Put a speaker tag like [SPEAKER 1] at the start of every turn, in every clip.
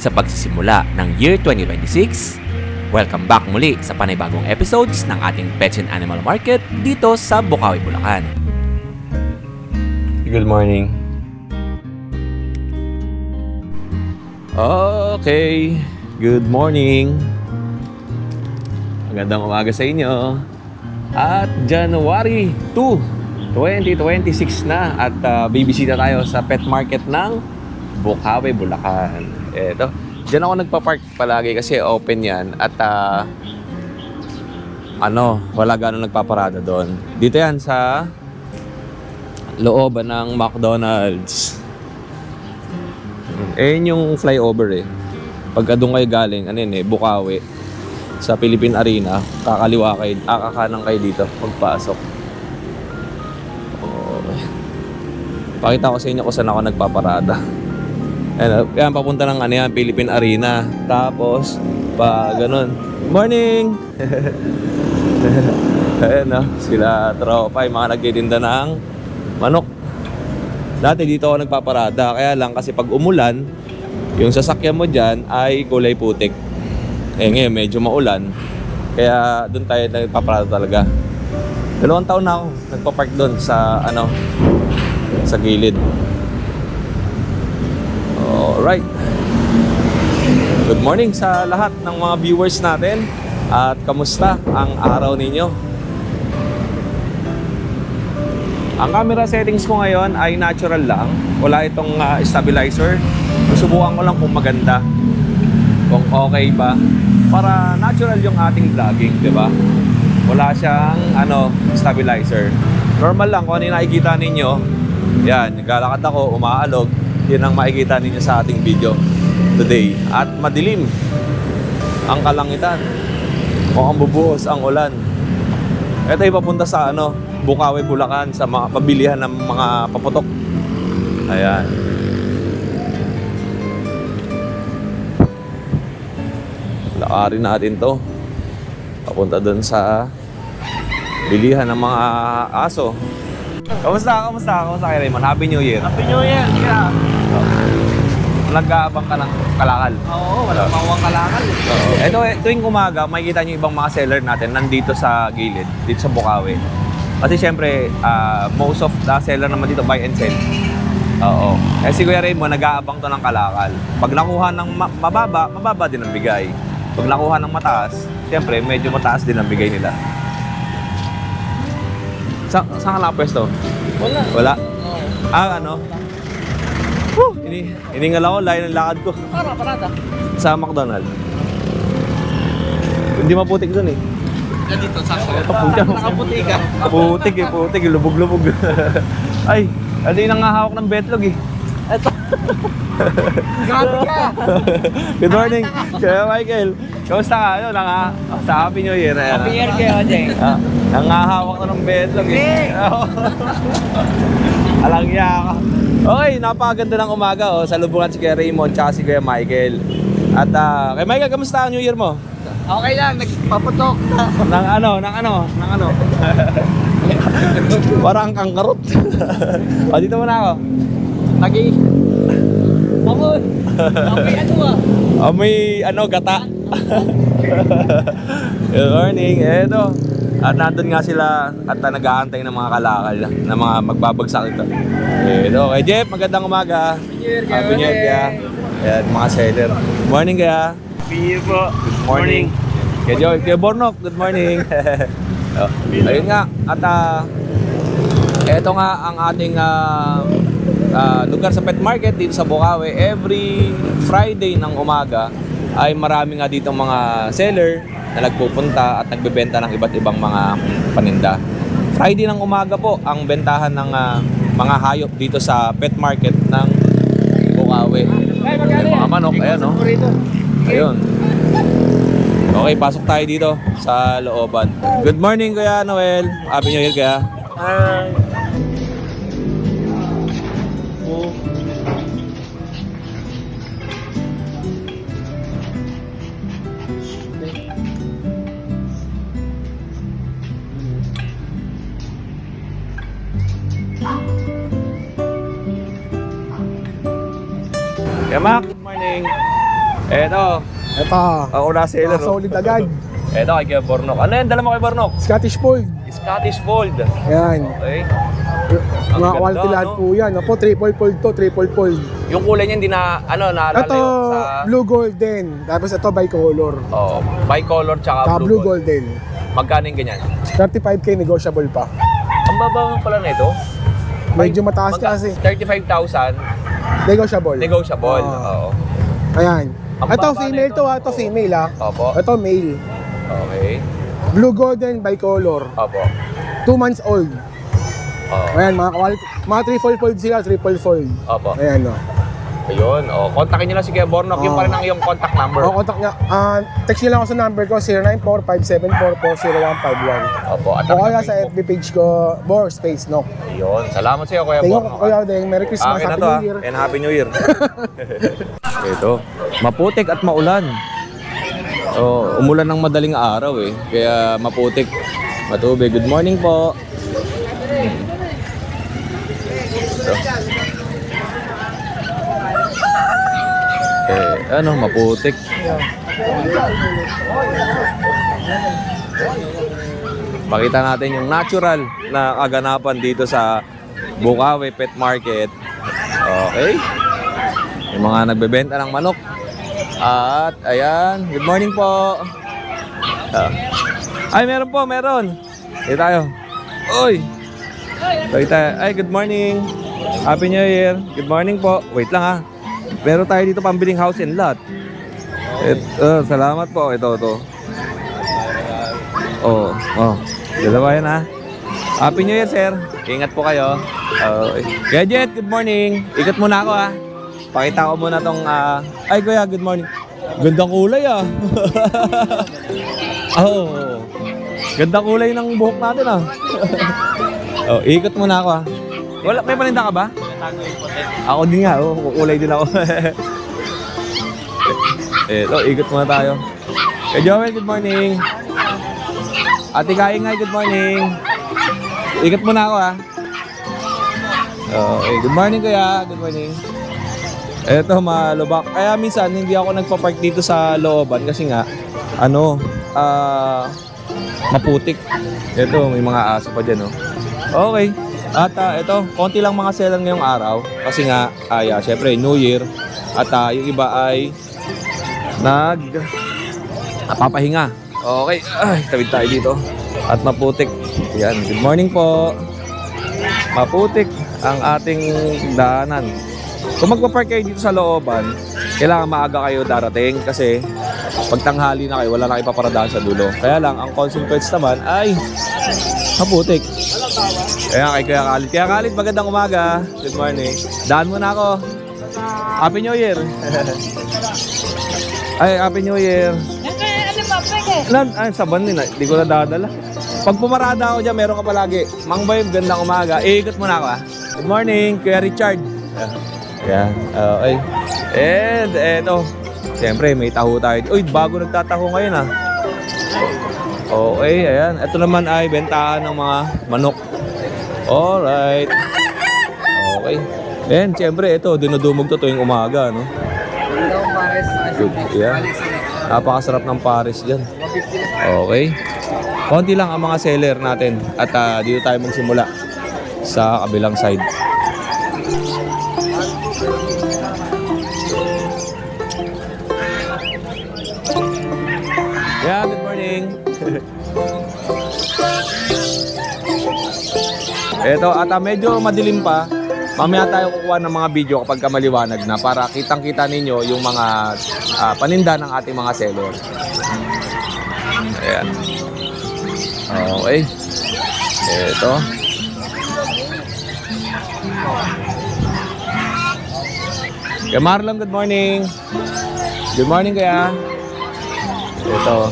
[SPEAKER 1] sa pagsisimula ng year 2026. Welcome back muli sa panibagong episodes ng ating Pets and Animal Market dito sa Bukawi, Bulacan. Good morning. Okay, good morning. Magandang umaga sa inyo. At January 2, 2026 na at bibisita tayo sa pet market ng Bukawi, Bulacan. Eto, diyan ako nagpa-park palagi kasi open yan at wala gano'ng nagpaparada doon. Dito yan sa looban ng McDonald's. Yung flyover Pagka doon kayo galing, Bukawi sa Philippine Arena, kakaliwa kayo, kakanan kayo dito pagpasok. Pakita ko sa inyo kung saan ako nagpaparada. Yan, papunta ng Philippine Arena. Tapos, ganun. Morning! Ayan sila tropa, yung mga nagtitinda ng manok. Dati dito ako nagpaparada, kaya lang kasi pag umulan, yung sasakyan mo dyan ay kulay putik. Ngayon medyo maulan, kaya doon tayo nagpaparada talaga. 2 taon na ako nagpa-park doon sa sa gilid. Alright. Good morning sa lahat ng mga viewers natin. At kamusta ang araw ninyo? Ang camera settings ko ngayon ay natural lang. Wala itong stabilizer. Susubukan ko lang kung maganda, kung okay ba, para natural yung ating vlogging, di ba? Wala siyang stabilizer. Normal lang kung ano yung nakikita ninyo. Yan, naglalakad ako, umaalog. Yan ang makikita ninyo sa ating video today. At madilim ang kalangitan. Mukhang bubuhos ang ulan. Ito ay papunta sa Bukawi, Bulacan, sa mga pabilihan ng mga paputok. Ayan. Lakarin natin to. Papunta dun sa bilihan ng mga aso. Kamusta kay Raymond? Happy New Year.
[SPEAKER 2] Happy New Year, yeah.
[SPEAKER 1] Nag-aabang ka ng kalakal.
[SPEAKER 2] Oo, walang mawang kalakal.
[SPEAKER 1] Ito, tuwing umaga, makikita nyo ibang mga seller natin nandito sa gilid, dito sa Bukawi. Kasi syempre, most of the seller naman dito buy and sell. Oo. Si Kuya Raymond, nag-aabang to ng kalakal. Pag nakuha ng mababa din ang bigay. Pag nakuha ng mataas, syempre, medyo mataas din ang bigay nila. Saan ka nakapwesto? Wala? Oo. Hiningal ako, layo ng lakad ko.
[SPEAKER 2] Para, parada.
[SPEAKER 1] Sa McDonald's. Hindi maputik dun
[SPEAKER 2] Yan dito, sakto.
[SPEAKER 1] Nakaputik ka. Putik, lubog-lubog. Ay, hindi nang hahawak ng betlog
[SPEAKER 2] Eto. Grabe ka.
[SPEAKER 1] Good morning, Kuya Michael. Kamusta ka? Sa Happy New Year.
[SPEAKER 2] Happy Year kayo, Jay.
[SPEAKER 1] Nangahawak na ng betlog Alangya ka. Okay, napakaganda ng umaga salubungan si Kuya Raymond tsaka si Kuya Michael. At kay Michael, kamusta ang New Year mo?
[SPEAKER 2] Okay lang, nagpaputok.
[SPEAKER 1] Ng ano? Parang kangkarot. Dito muna ako.
[SPEAKER 2] Lagi. Amoy.
[SPEAKER 1] May gata. Good morning. Eto. At nandun nga sila at nag-aantay ng mga kalakal na mga magbabagsak ito. Eto. Kay Jeff, magandang umaga. Happy New Year. Ayan, mga seller. Good morning kaya.
[SPEAKER 2] Happy Year po.
[SPEAKER 1] Good morning. Kaya Joy, kaya Bornok, good morning. Ayun nga. At eto nga ang ating lugar sa pet market dito sa Bukawi. Every Friday ng umaga ay marami nga dito mga seller na nagpupunta at nagbebenta ng iba't ibang mga paninda. Friday ng umaga po ang bentahan ng mga hayop dito sa pet market ng Bukawi. Mga manok, ayan Ayun. Okay, pasok tayo dito sa looban. Good morning, Kuya Noel. Happy New Year, Kuya. Kaya Mac, good morning. Eto,
[SPEAKER 3] Ito.
[SPEAKER 1] ako na seller.
[SPEAKER 3] Mga solid agad.
[SPEAKER 1] Eto kay Kuya Bornok. Ano yan? Dala mo kay Bornok?
[SPEAKER 3] Scottish Fold.
[SPEAKER 1] Scottish Fold.
[SPEAKER 3] Ayan.
[SPEAKER 1] Okay.
[SPEAKER 3] Mga
[SPEAKER 1] ganda,
[SPEAKER 3] quality lahat
[SPEAKER 1] no?
[SPEAKER 3] po yan. Opo, triple fold to, triple fold.
[SPEAKER 1] Yung kulay niya hindi na, naalala
[SPEAKER 3] Ito,
[SPEAKER 1] yung sa...
[SPEAKER 3] blue golden. Tapos ito, bicolor.
[SPEAKER 1] Oh, bicolor tsaka
[SPEAKER 3] Blue
[SPEAKER 1] blue gold.
[SPEAKER 3] golden.
[SPEAKER 1] Magkano yung ganyan?
[SPEAKER 3] 35K negotiable pa.
[SPEAKER 1] Ang baba pala nito.
[SPEAKER 3] Medyo mataas kasi.
[SPEAKER 1] 35,000
[SPEAKER 3] Negotiable.
[SPEAKER 1] negotiable.
[SPEAKER 3] Ah.
[SPEAKER 1] Oo.
[SPEAKER 3] Ayan.
[SPEAKER 1] Ang
[SPEAKER 3] Ito,
[SPEAKER 1] baba
[SPEAKER 3] female
[SPEAKER 1] nito.
[SPEAKER 3] to ha. Ito, female ha.
[SPEAKER 1] Opo.
[SPEAKER 3] Ito, male.
[SPEAKER 1] Okay.
[SPEAKER 3] Blue golden, bicolor.
[SPEAKER 1] Opo.
[SPEAKER 3] 2 months old.
[SPEAKER 1] Oo.
[SPEAKER 3] Ayan, mga quality. Mga triple fold sila, triple fold.
[SPEAKER 1] Opo.
[SPEAKER 3] Ayan o.
[SPEAKER 1] Ayun. Oh, kontakin niyo lang si Kuya Bornok. Yung pa rin ang iyong contact number.
[SPEAKER 3] O, contact niya. Text niyo lang ako sa number ko, 0945744051.
[SPEAKER 1] Opo. At
[SPEAKER 3] O kaya sa FB page ko, Bor Space Nok.
[SPEAKER 1] Ayun. Salamat sa iyo, Kuya
[SPEAKER 3] Thank you,
[SPEAKER 1] Bornok.
[SPEAKER 3] Kuya Deng. Merry Christmas,
[SPEAKER 1] Akin na
[SPEAKER 3] Happy
[SPEAKER 1] to,
[SPEAKER 3] New Year.
[SPEAKER 1] And Happy New Year. Ito. Maputik at maulan. Oh, umulan ng madaling araw eh. Kaya maputik. Matubig. Good morning po. Ito. Maputik. Pakita natin yung natural na kaganapan dito sa Bukawi Pet Market. Okay. Yung mga nagbebenta ng manok. At ayan, good morning po. Ay, meron po, meron. Dito tayo. Uy. Ay, good morning. Happy New Year. Good morning po. Wait lang ha. Meron tayo dito pambiling house and lot. Salamat po. Ito. Oh. Dalawa yan ha. Happy New Year, sir. Ingat po kayo. Kuya Jet, good morning. Ikot muna ako ha. Pakita ko muna tong... Ay, kuya, good morning. Gandang kulay ah. Oh. Gandang kulay ng buhok natin ah. Ikot muna ako ha. Wala, may paninda ka ba? Ako din nga, kukulay din ako. Ikot muna tayo. Hey Joel, good morning. Ate Kaingay, good morning. Ikot muna ako ha. Good morning kuya, good morning. Eto, malubak. Kaya minsan hindi ako nagpa-park dito sa looban kasi nga maputik. Eto, may mga aso pa dyan, oh. Okay. At ito, konti lang mga seller ngayong araw kasi nga, syempre New Year at yung iba ay papahinga. Okay. Ay, tawid tayo dito. At maputik. Yan, good morning po. Maputik ang ating daanan. Kung magpa-park kayo dito sa looban, kailangan maaga kayo darating kasi pag tanghali na kayo, wala na kayo paparadahan sa dulo. Kaya lang, ang consequence naman ay maputik. Kaya kay Kuya Khalid. Kuya Khalid, magandang umaga. Good morning. Daan muna ako. Happy New Year. Ay, Happy New Year. Ay, saban din. Hindi ko na dadala. Pag pumarada ako dyan, meron ka palagi. Mang Boy, magandang umaga. Ikot muna ako ha. Good morning, Kuya Richard. Yan. Okay. And eto. Siyempre, may taho tayo. Uy, bago nagtataho ngayon ha. Okay, ayan. Ito naman ay bentahan ng mga manok. Alright. Okay. And siyempre, ito, dinudumog to tuwing umaga, no? Yan. Napakasarap ng pares dyan. Okay. Konti lang ang mga seller natin. At dito tayo magsimula sa kabilang side. Yeah, good morning. Ito, at medyo madilim pa. Mamaya tayo kukuha ng mga video kapag maliwanag na para kitang-kita ninyo yung mga paninda ng ating mga seller. Ayan. Okay. Ito. Kaya Marlon, good morning. Good morning kaya. Ito.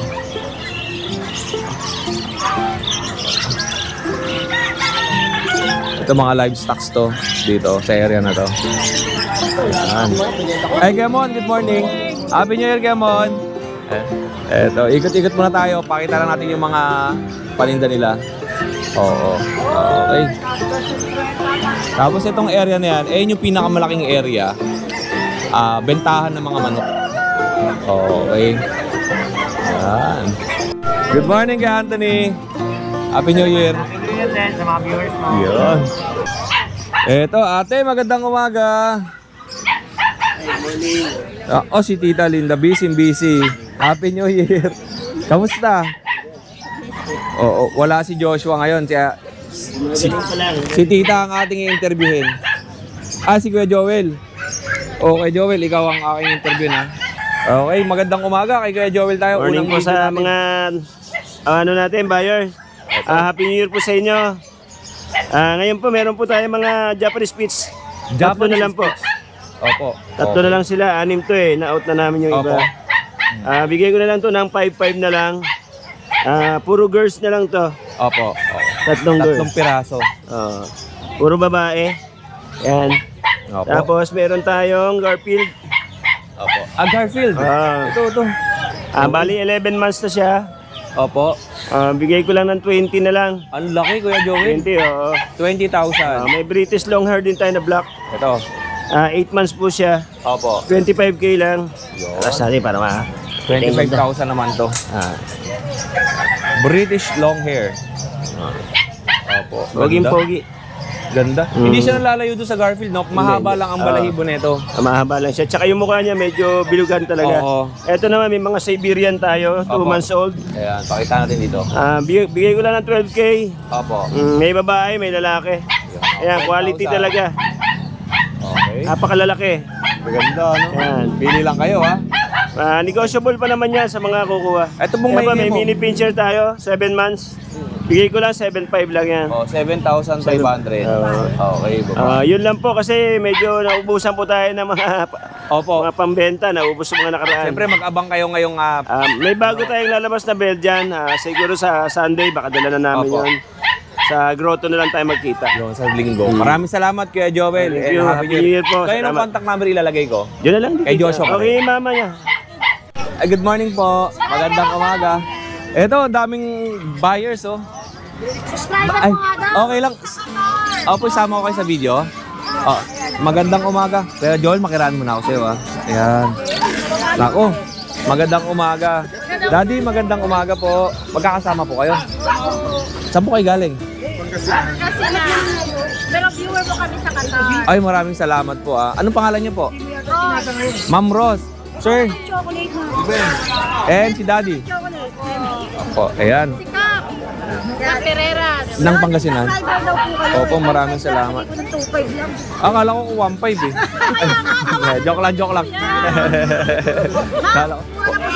[SPEAKER 1] Ito mga livestocks to dito sa area na to. Ayan. Ay, Gemon, good morning. Happy New Year, Gemon. Ito, ikot-ikot muna tayo. Pakita lang natin yung mga paninda nila. Oo. Okay. Tapos itong area na yan, yung pinakamalaking area. Bentahan ng mga manok. Okay. Yan. Good morning kay Anthony. Happy New Year.
[SPEAKER 2] Yan din sa mga viewers mo.
[SPEAKER 1] Yun. Eto, ate, magandang umaga. Oh, si Tita Linda, busy. Happy New Year. Kamusta? Oo, wala si Joshua ngayon. Si Tita ang ating i-interviewin. Si Kuya Joel. Okay, Joel, ikaw ang aking interview na. Okay, magandang umaga kay Kuya Joel tayo.
[SPEAKER 4] Morning po
[SPEAKER 1] video
[SPEAKER 4] sa
[SPEAKER 1] natin.
[SPEAKER 4] mga natin, buyers. Happy New Year po sa inyo. Ngayon po, meron po tayo mga Japanese Spitz. Tatlo na lang po.
[SPEAKER 1] Opo.
[SPEAKER 4] Tatlo na lang sila. 6 to eh. Na-out na namin yung
[SPEAKER 1] Opo.
[SPEAKER 4] iba. Bigay ko na lang to ng 5-5 na lang. Puro girls na lang to.
[SPEAKER 1] Opo.
[SPEAKER 4] Tatlong girls.
[SPEAKER 1] Tatlong piraso.
[SPEAKER 4] Puro babae. Yan.
[SPEAKER 1] Opo.
[SPEAKER 4] Tapos meron tayong Garfield.
[SPEAKER 1] Opo. Garfield. Ito.
[SPEAKER 4] Bali 11 months na siya.
[SPEAKER 1] Opo.
[SPEAKER 4] Bigay ko lang ng 20 na lang.
[SPEAKER 1] Ang laki, Kuya Joel.
[SPEAKER 4] 20, oo.
[SPEAKER 1] 20,000.
[SPEAKER 4] May British long hair din tayo na black.
[SPEAKER 1] Ito.
[SPEAKER 4] 8 months po siya.
[SPEAKER 1] Opo.
[SPEAKER 4] 25k lang. Alas natin para
[SPEAKER 1] 25,000 naman to. British long hair. Opo.
[SPEAKER 4] Poging-pogi.
[SPEAKER 1] Ganda. Hindi siya nalalayo doon sa Garfield, no? Mahaba lang ang balahibo nito.
[SPEAKER 4] Mahaba lang siya. Tsaka yung mukha niya medyo bilugan talaga.
[SPEAKER 1] Oo.
[SPEAKER 4] Ito naman, may mga Siberian tayo, 2
[SPEAKER 1] Opo.
[SPEAKER 4] months old.
[SPEAKER 1] Ayan, pakita natin dito.
[SPEAKER 4] Bigay ko lang ng 12k.
[SPEAKER 1] Opo.
[SPEAKER 4] May babae, may lalaki. Ayan, quality
[SPEAKER 1] 12,000.
[SPEAKER 4] talaga.
[SPEAKER 1] Okay.
[SPEAKER 4] Napakalalaki.
[SPEAKER 1] Maganda, no?
[SPEAKER 4] Ayan.
[SPEAKER 1] Pili lang kayo, ha?
[SPEAKER 4] Negotiable pa naman yan sa mga kukuha.
[SPEAKER 1] Ito pong
[SPEAKER 4] Ayan pa,
[SPEAKER 1] may
[SPEAKER 4] may
[SPEAKER 1] mo.
[SPEAKER 4] mini pincher tayo, 7 months. Bigay ko lang 7.5 lang yan.
[SPEAKER 1] Oh, 7,500. Okay, baba.
[SPEAKER 4] Yun lang po kasi medyo naubusan po tayo ng
[SPEAKER 1] Opo.
[SPEAKER 4] mga pambenta, naubos yung mga nakaraan.
[SPEAKER 1] Siyempre, mag-abang kayo ngayong
[SPEAKER 4] May bago tayong lalabas na Belgian. Siguro sa Sunday, baka dala na namin
[SPEAKER 1] Opo.
[SPEAKER 4] yun. Sa grotto na lang tayo magkita.
[SPEAKER 1] yung sa linggo. Maraming salamat, Kuya Joel.
[SPEAKER 4] Thank you.
[SPEAKER 1] And
[SPEAKER 4] Happy New Year po.
[SPEAKER 1] Kaya ng
[SPEAKER 4] Salamat.
[SPEAKER 1] contact number ilalagay ko.
[SPEAKER 4] Yun na lang.
[SPEAKER 1] Kay Joshua.
[SPEAKER 4] Okay, mama niya.
[SPEAKER 1] Good morning po. Magandang umaga. Ito, daming buyers, oh. Ay, okay lang. Opo, isama ko kayo sa video. Oh, magandang umaga. Kaya Joel, makiraan muna ako sa'yo, ah. Ayan. Nako, magandang umaga. Daddy, magandang umaga po. Magkakasama po kayo. Saan po kayo galing?
[SPEAKER 5] Pero viewer mo kami sa Qatar.
[SPEAKER 1] Ay, maraming salamat po, ah. Anong pangalan niyo po? Ma'am Rose. Sir,
[SPEAKER 5] Chocolate mo.
[SPEAKER 1] and si Daddy.
[SPEAKER 5] Chocolate.
[SPEAKER 1] Opo, ayan.
[SPEAKER 5] Sikap. Sa Pereira.
[SPEAKER 1] Ng Pangasinan.
[SPEAKER 5] Subscriber daw po kayo.
[SPEAKER 1] Opo, maraming salamat.
[SPEAKER 5] Hindi ko ng 2.5 lang.
[SPEAKER 1] Akala ko 1.5 eh. Ay, joke lang. Akala ko.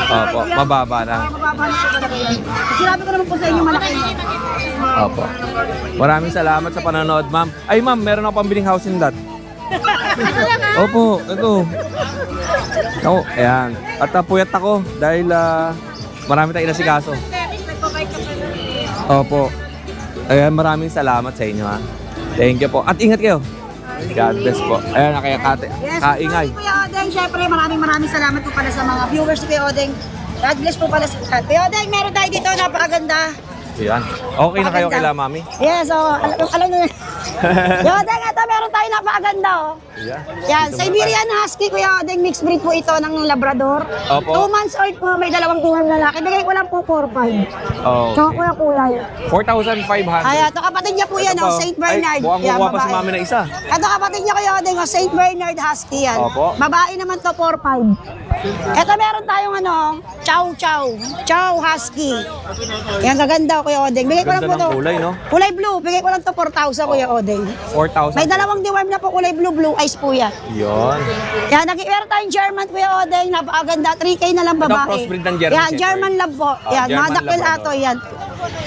[SPEAKER 1] Opo, mababa na.
[SPEAKER 5] Mababa na po talaga yan. Sinabi ko naman po sa inyo malaki na.
[SPEAKER 1] Opo. Maraming salamat sa panonood, ma'am. Ay, ma'am, meron ako pambiling housing lot. Opo, ito. Ako, ayan. At puyat ako dahil marami tayong inasikaso.
[SPEAKER 5] Nagpapay ka pa.
[SPEAKER 1] Opo. Ayan, maraming salamat sa inyo, ha. Thank you po. At ingat kayo. God bless po. Ayan, kaya kaingay.
[SPEAKER 5] Kuya Odeng, syempre maraming salamat po pala sa mga viewers ni Kuya Odeng. God bless po pala sa lahat. Kuya Odeng, meron tayo dito napakaganda.
[SPEAKER 1] Ayan. Okay na kayo kaila, mami?
[SPEAKER 5] Yes, alam nyo. Kuya Odeng, ito meron tayo napakaganda, oh.
[SPEAKER 1] Ayan.
[SPEAKER 5] Yan, Siberian Husky, Kuya Odeng, mixed breed po ito ng Labrador.
[SPEAKER 1] Opo.
[SPEAKER 5] 2 months old po, may dalawang kuhang lalaki. Bigay ko lang po 4.5. Tsaka
[SPEAKER 1] Okay.
[SPEAKER 5] kuya kulay.
[SPEAKER 1] 4,500.
[SPEAKER 5] Ay, ito kapatid niya po yan,
[SPEAKER 1] Ito
[SPEAKER 5] oh,
[SPEAKER 1] po.
[SPEAKER 5] Saint Bernard.
[SPEAKER 1] Ay, buwang
[SPEAKER 5] Yan,
[SPEAKER 1] kuha pa si
[SPEAKER 5] babae.
[SPEAKER 1] mami na isa.
[SPEAKER 5] Ito kapatid niya Kuya Odeng, oh, Saint Bernard Husky yan.
[SPEAKER 1] Opo.
[SPEAKER 5] Babae naman to 4.5. Ito meron tayong Chow Husky. Yan, gaganda Kuya Odeng. Bigay ko lang
[SPEAKER 1] Ganda
[SPEAKER 5] po to.
[SPEAKER 1] ng kulay, no?
[SPEAKER 5] Kulay blue, bigay ko lang to 4,000 Kuya Odeng.
[SPEAKER 1] 4,000.
[SPEAKER 5] May dalawang deworm na po kulay blue eyes po yan.
[SPEAKER 1] Yun.
[SPEAKER 5] Yan, meron tayong German Kuya Odeng, napakaganda, 3K na lang
[SPEAKER 1] Ito,
[SPEAKER 5] babae.
[SPEAKER 1] crossbreed ng German
[SPEAKER 5] Yan,
[SPEAKER 1] Shepherd.
[SPEAKER 5] German Lab po. Yan,
[SPEAKER 1] German
[SPEAKER 5] mga dakil
[SPEAKER 1] Labrador.
[SPEAKER 5] ato yan.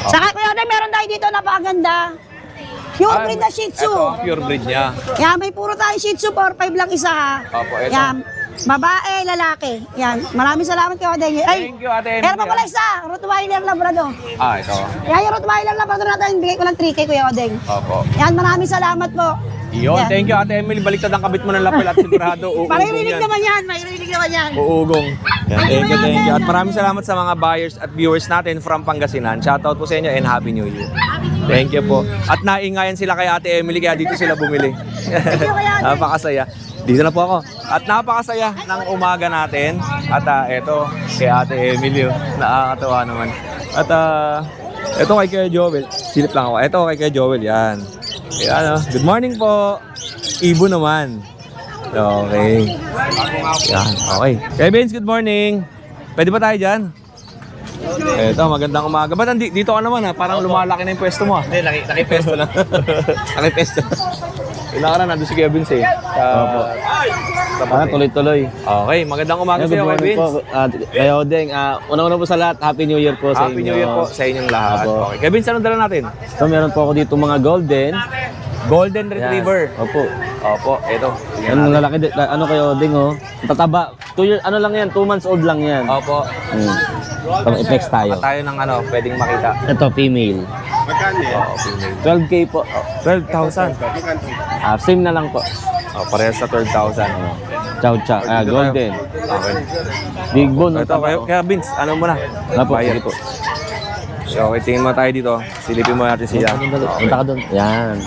[SPEAKER 5] Saka Kuya Odeng, meron tayo dito napakaganda. Pure breed na Shih Tzu.
[SPEAKER 1] Ito, pure breed niya.
[SPEAKER 5] Yan, may puro tayong Shih Tzu, 4-5 lang isa ha.
[SPEAKER 1] Opo, ito.
[SPEAKER 5] Yan, babae, lalaki. Yan, maraming salamat Kuya Odeng. Ay,
[SPEAKER 1] Thank you, Ate Emily.
[SPEAKER 5] meron pa pala isa, Rottweiler Labrador.
[SPEAKER 1] Ito.
[SPEAKER 5] Yan, yung Rottweiler Labrador natin, bigay ko lang 3K Kuya Odeng.
[SPEAKER 1] Opo.
[SPEAKER 5] Yan, maraming salamat po.
[SPEAKER 1] Yun,
[SPEAKER 5] Yan.
[SPEAKER 1] thank you, Ate Emily. Baliktad ang kabit mo ng lapel at sigurado uugong
[SPEAKER 5] Maririnig
[SPEAKER 1] yan.
[SPEAKER 5] naman yan, maririnig naman yan.
[SPEAKER 1] Uugong. Yan, thank you. At maraming salamat sa mga buyers at viewers natin from Pangasinan. Shoutout po sa inyo and Happy New Year. Thank you po. At naingayan sila kay Ate Emily kaya dito sila bumili.
[SPEAKER 5] you, Kuya Ate.
[SPEAKER 1] Napakasaya. Dito na po ako. At napakasaya ng umaga natin. At eto, kay Ate Emilio. Nakakatawa naman. At eto kay Kuya Joel. Silip lang ako. Eto kay Kuya Joel. Yan. Yan, good morning po. Ibo naman. Okay. Yan. Okay. Kuya Vince, good morning. Pwede ba tayo dyan? Eto, magandang umaga. Ba't dito ka naman ha? Parang lumalaki na yung pwesto mo ha?
[SPEAKER 2] Hindi, naki-pesto lang.
[SPEAKER 1] Naki-pesto. Ilang ka na, nandun si Kuya Vince eh.
[SPEAKER 6] Tuloy-tuloy.
[SPEAKER 1] Okay, magandang umaga sa
[SPEAKER 6] Good
[SPEAKER 1] iyo, Kuya
[SPEAKER 6] morning
[SPEAKER 1] Vince.
[SPEAKER 6] po. Kaya Odeng, una-una po sa lahat, Happy New Year po sa inyo.
[SPEAKER 1] Happy New Year po sa inyong lahat.
[SPEAKER 6] Opo.
[SPEAKER 1] Okay, Kuya Vince, anong dala natin?
[SPEAKER 6] So meron po ako dito mga golden.
[SPEAKER 1] Golden Retriever.
[SPEAKER 6] Yan. Opo.
[SPEAKER 1] Opo, ito.
[SPEAKER 6] Ano lalaki, ano kayo Odeng oh. Tataba. 2 years, ano lang yan, 2 months old lang yan.
[SPEAKER 1] Opo.
[SPEAKER 6] Next tayo.
[SPEAKER 1] At tayo ng pwedeng makita.
[SPEAKER 6] Ito, female.
[SPEAKER 1] Oo, female.
[SPEAKER 6] 12K po.
[SPEAKER 1] 12,000.
[SPEAKER 6] Same na lang po.
[SPEAKER 1] Parehas sa 12,000.
[SPEAKER 6] Chow chow.
[SPEAKER 1] Dito
[SPEAKER 6] Golden.
[SPEAKER 1] Okay.
[SPEAKER 6] Big bone.
[SPEAKER 1] Ito, kaya Vince, ano mo na?
[SPEAKER 6] Apo,
[SPEAKER 1] Bayad.
[SPEAKER 6] sige po.
[SPEAKER 1] So, okay, tingin mo tayo dito. Silipin mo natin siya.
[SPEAKER 6] Punta ka doon. Yan.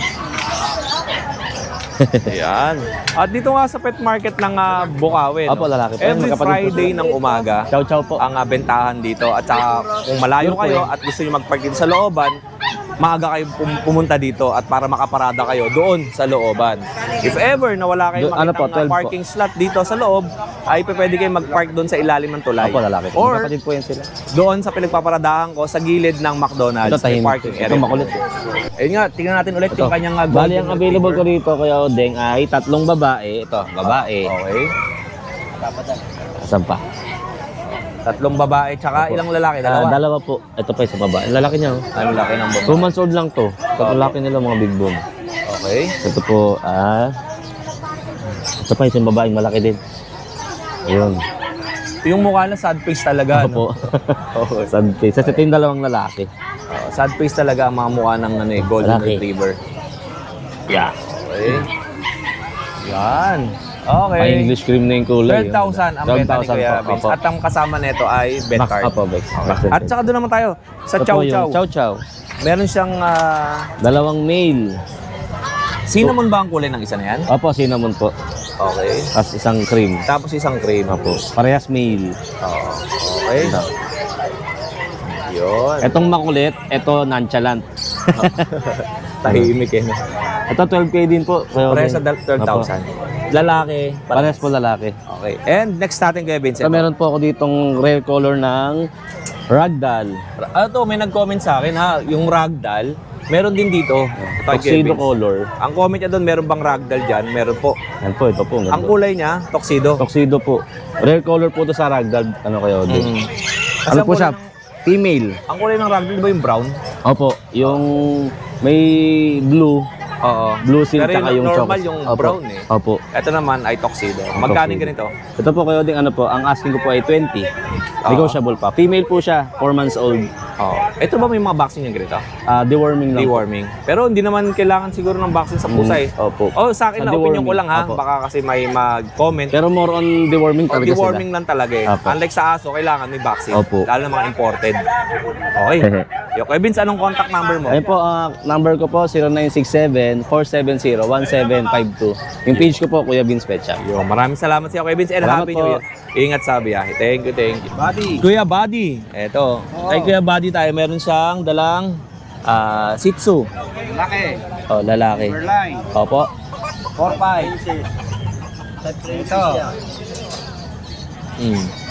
[SPEAKER 1] Ayan. At dito nga sa pet market ng Bukawi.
[SPEAKER 6] Opo, lalaki po.
[SPEAKER 1] Every
[SPEAKER 6] Magkapatid po
[SPEAKER 1] Friday
[SPEAKER 6] sila.
[SPEAKER 1] ng umaga,
[SPEAKER 6] Chow chow po.
[SPEAKER 1] ang bentahan dito. At saka kung malayo
[SPEAKER 6] Pure
[SPEAKER 1] kayo
[SPEAKER 6] po
[SPEAKER 1] at gusto nyo mag-park dito sa looban, maaga kayo pumunta dito at para makaparada kayo doon sa looban. If ever na wala kayong
[SPEAKER 6] Ano po,
[SPEAKER 1] makitang
[SPEAKER 6] 12 po.
[SPEAKER 1] parking slot dito sa loob, ay pwede kayo mag-park doon sa ilalim ng tulay.
[SPEAKER 6] Opo, lalaki po.
[SPEAKER 1] Or
[SPEAKER 6] Magkapatid po yan sila.
[SPEAKER 1] doon sa pinagpaparadahan ko sa gilid ng McDonald's.
[SPEAKER 6] Ito, tahimik.
[SPEAKER 1] May parking
[SPEAKER 6] Ito,
[SPEAKER 1] area.
[SPEAKER 6] makulit.
[SPEAKER 1] Ayun nga, tingnan natin ulit
[SPEAKER 6] Ito.
[SPEAKER 1] yung kanyang
[SPEAKER 6] Bali,
[SPEAKER 1] golden
[SPEAKER 6] ang available ko
[SPEAKER 1] retriever.
[SPEAKER 6] rito kaya Odeng ay 3 babae. Ito, babae.
[SPEAKER 1] Okay.
[SPEAKER 6] Asan pa?
[SPEAKER 1] 3 babae, tsaka ilang lalaki? Dalawa.
[SPEAKER 6] Dalawa po. Ito pa isa babae. Ang lalaki niya.
[SPEAKER 1] Ang laki ng babae.
[SPEAKER 6] 2 months old lang to. Ito lalaki nila mga big bone.
[SPEAKER 1] Okay.
[SPEAKER 6] Ito po, ito pa isang babaeng malaki din. Ayun.
[SPEAKER 1] Yung mukha na sad face talaga.
[SPEAKER 6] Ako po.
[SPEAKER 1] Okay.
[SPEAKER 6] Sad face. Kasi ito yung dalawang lalaki.
[SPEAKER 1] Sad face talaga ang mga mukha ng golden
[SPEAKER 6] Lalaki.
[SPEAKER 1] retriever.
[SPEAKER 6] Yeah.
[SPEAKER 1] Okay. Yan. Okay.
[SPEAKER 6] May English cream na yung kulay.
[SPEAKER 1] 12,000 ang benta ni Kuya Vince.
[SPEAKER 6] Opo.
[SPEAKER 1] At ang kasama nito ay vet
[SPEAKER 6] Max
[SPEAKER 1] card.
[SPEAKER 6] Apo, Bex.
[SPEAKER 1] At saka doon naman tayo sa
[SPEAKER 6] Ito
[SPEAKER 1] Chow
[SPEAKER 6] po yung
[SPEAKER 1] Chow.
[SPEAKER 6] Chow Chow.
[SPEAKER 1] Meron siyang
[SPEAKER 6] Dalawang male.
[SPEAKER 1] cinnamon ba ang kulay ng isa na yan?
[SPEAKER 6] Opo, cinnamon po.
[SPEAKER 1] Okay.
[SPEAKER 6] Tapos isang cream.
[SPEAKER 1] Tapos isang cream.
[SPEAKER 6] Opo. Parehas male.
[SPEAKER 1] Okay. Yun.
[SPEAKER 6] Etong makulit, ito nonchalant.
[SPEAKER 1] Tahimik eh. no?
[SPEAKER 6] Ito 12K din po. Kaya
[SPEAKER 1] Parehas sa
[SPEAKER 6] Opo.
[SPEAKER 1] 12,000. Lalaki.
[SPEAKER 6] Parehas po lalaki.
[SPEAKER 1] Okay. And next natin Kuya Vince.
[SPEAKER 6] So, meron po ako ditong rare color ng ragdoll.
[SPEAKER 1] Ito, may nag-comment sa akin ha. Yung ragdoll, meron din dito. Ito, Kuya
[SPEAKER 6] Tuxedo
[SPEAKER 1] Vince.
[SPEAKER 6] color.
[SPEAKER 1] Ang comment niya doon, meron bang ragdoll dyan? Meron po.
[SPEAKER 6] Yan po, ito po.
[SPEAKER 1] Ang
[SPEAKER 6] Ang
[SPEAKER 1] kulay niya, tuxedo.
[SPEAKER 6] Tuxedo po. Rare color po to sa ragdoll. Ano kayo din?
[SPEAKER 1] Mm. Kasi
[SPEAKER 6] Ano
[SPEAKER 1] ang
[SPEAKER 6] po
[SPEAKER 1] kulay
[SPEAKER 6] siya? Female.
[SPEAKER 1] Ang kulay ng ragdoll, di ba yung brown?
[SPEAKER 6] Opo, yung may blue.
[SPEAKER 1] Oo.
[SPEAKER 6] Blue seal
[SPEAKER 1] Pero
[SPEAKER 6] tsaka
[SPEAKER 1] yung
[SPEAKER 6] yung
[SPEAKER 1] normal
[SPEAKER 6] chocolate.
[SPEAKER 1] yung
[SPEAKER 6] Opo.
[SPEAKER 1] brown eh.
[SPEAKER 6] Opo.
[SPEAKER 1] Ito naman ay tuxedo. Magkano
[SPEAKER 6] Tuxedo.
[SPEAKER 1] ganito?
[SPEAKER 6] Ito po kayo din ano po, ang asking ko po ay 20. Negotiable pa. Female po siya, 4 months old.
[SPEAKER 1] Oo. Ito ba may mga vaccine yung ganito?
[SPEAKER 6] Deworming lang. po.
[SPEAKER 1] Deworming. Pero hindi naman kailangan siguro ng vaccine sa pusa eh.
[SPEAKER 6] Opo.
[SPEAKER 1] Oh, sa akin
[SPEAKER 6] Sa
[SPEAKER 1] na opinion ko
[SPEAKER 6] deworming.
[SPEAKER 1] lang ha.
[SPEAKER 6] Opo.
[SPEAKER 1] Baka kasi may mag-comment.
[SPEAKER 6] Pero more on deworming
[SPEAKER 1] O
[SPEAKER 6] talaga
[SPEAKER 1] deworming lang talaga eh.
[SPEAKER 6] Opo.
[SPEAKER 1] Unlike sa aso, kailangan may vaccine.
[SPEAKER 6] Opo.
[SPEAKER 1] Lalo na mga imported. Okay. Yo, Kuya Vince, anong contact number mo?
[SPEAKER 6] sila. Ayun po, number ko po 0967-470-1752. Yung page ko po, Kuya Vince Pet Shop.
[SPEAKER 1] Yo, maraming salamat sa iyo, Kuya Vince, and
[SPEAKER 6] Salamat
[SPEAKER 1] happy
[SPEAKER 6] po.
[SPEAKER 1] New Year. Ingat sa biyahe. Thank you, thank you. Kuya Buddy. Eto. Kay Kuya Buddy tayo, meron siyang dalang Shih Tzu.
[SPEAKER 2] Laki.
[SPEAKER 6] Oh, lalaki.
[SPEAKER 2] Berline.
[SPEAKER 6] Opo.
[SPEAKER 2] 4-5. Ito.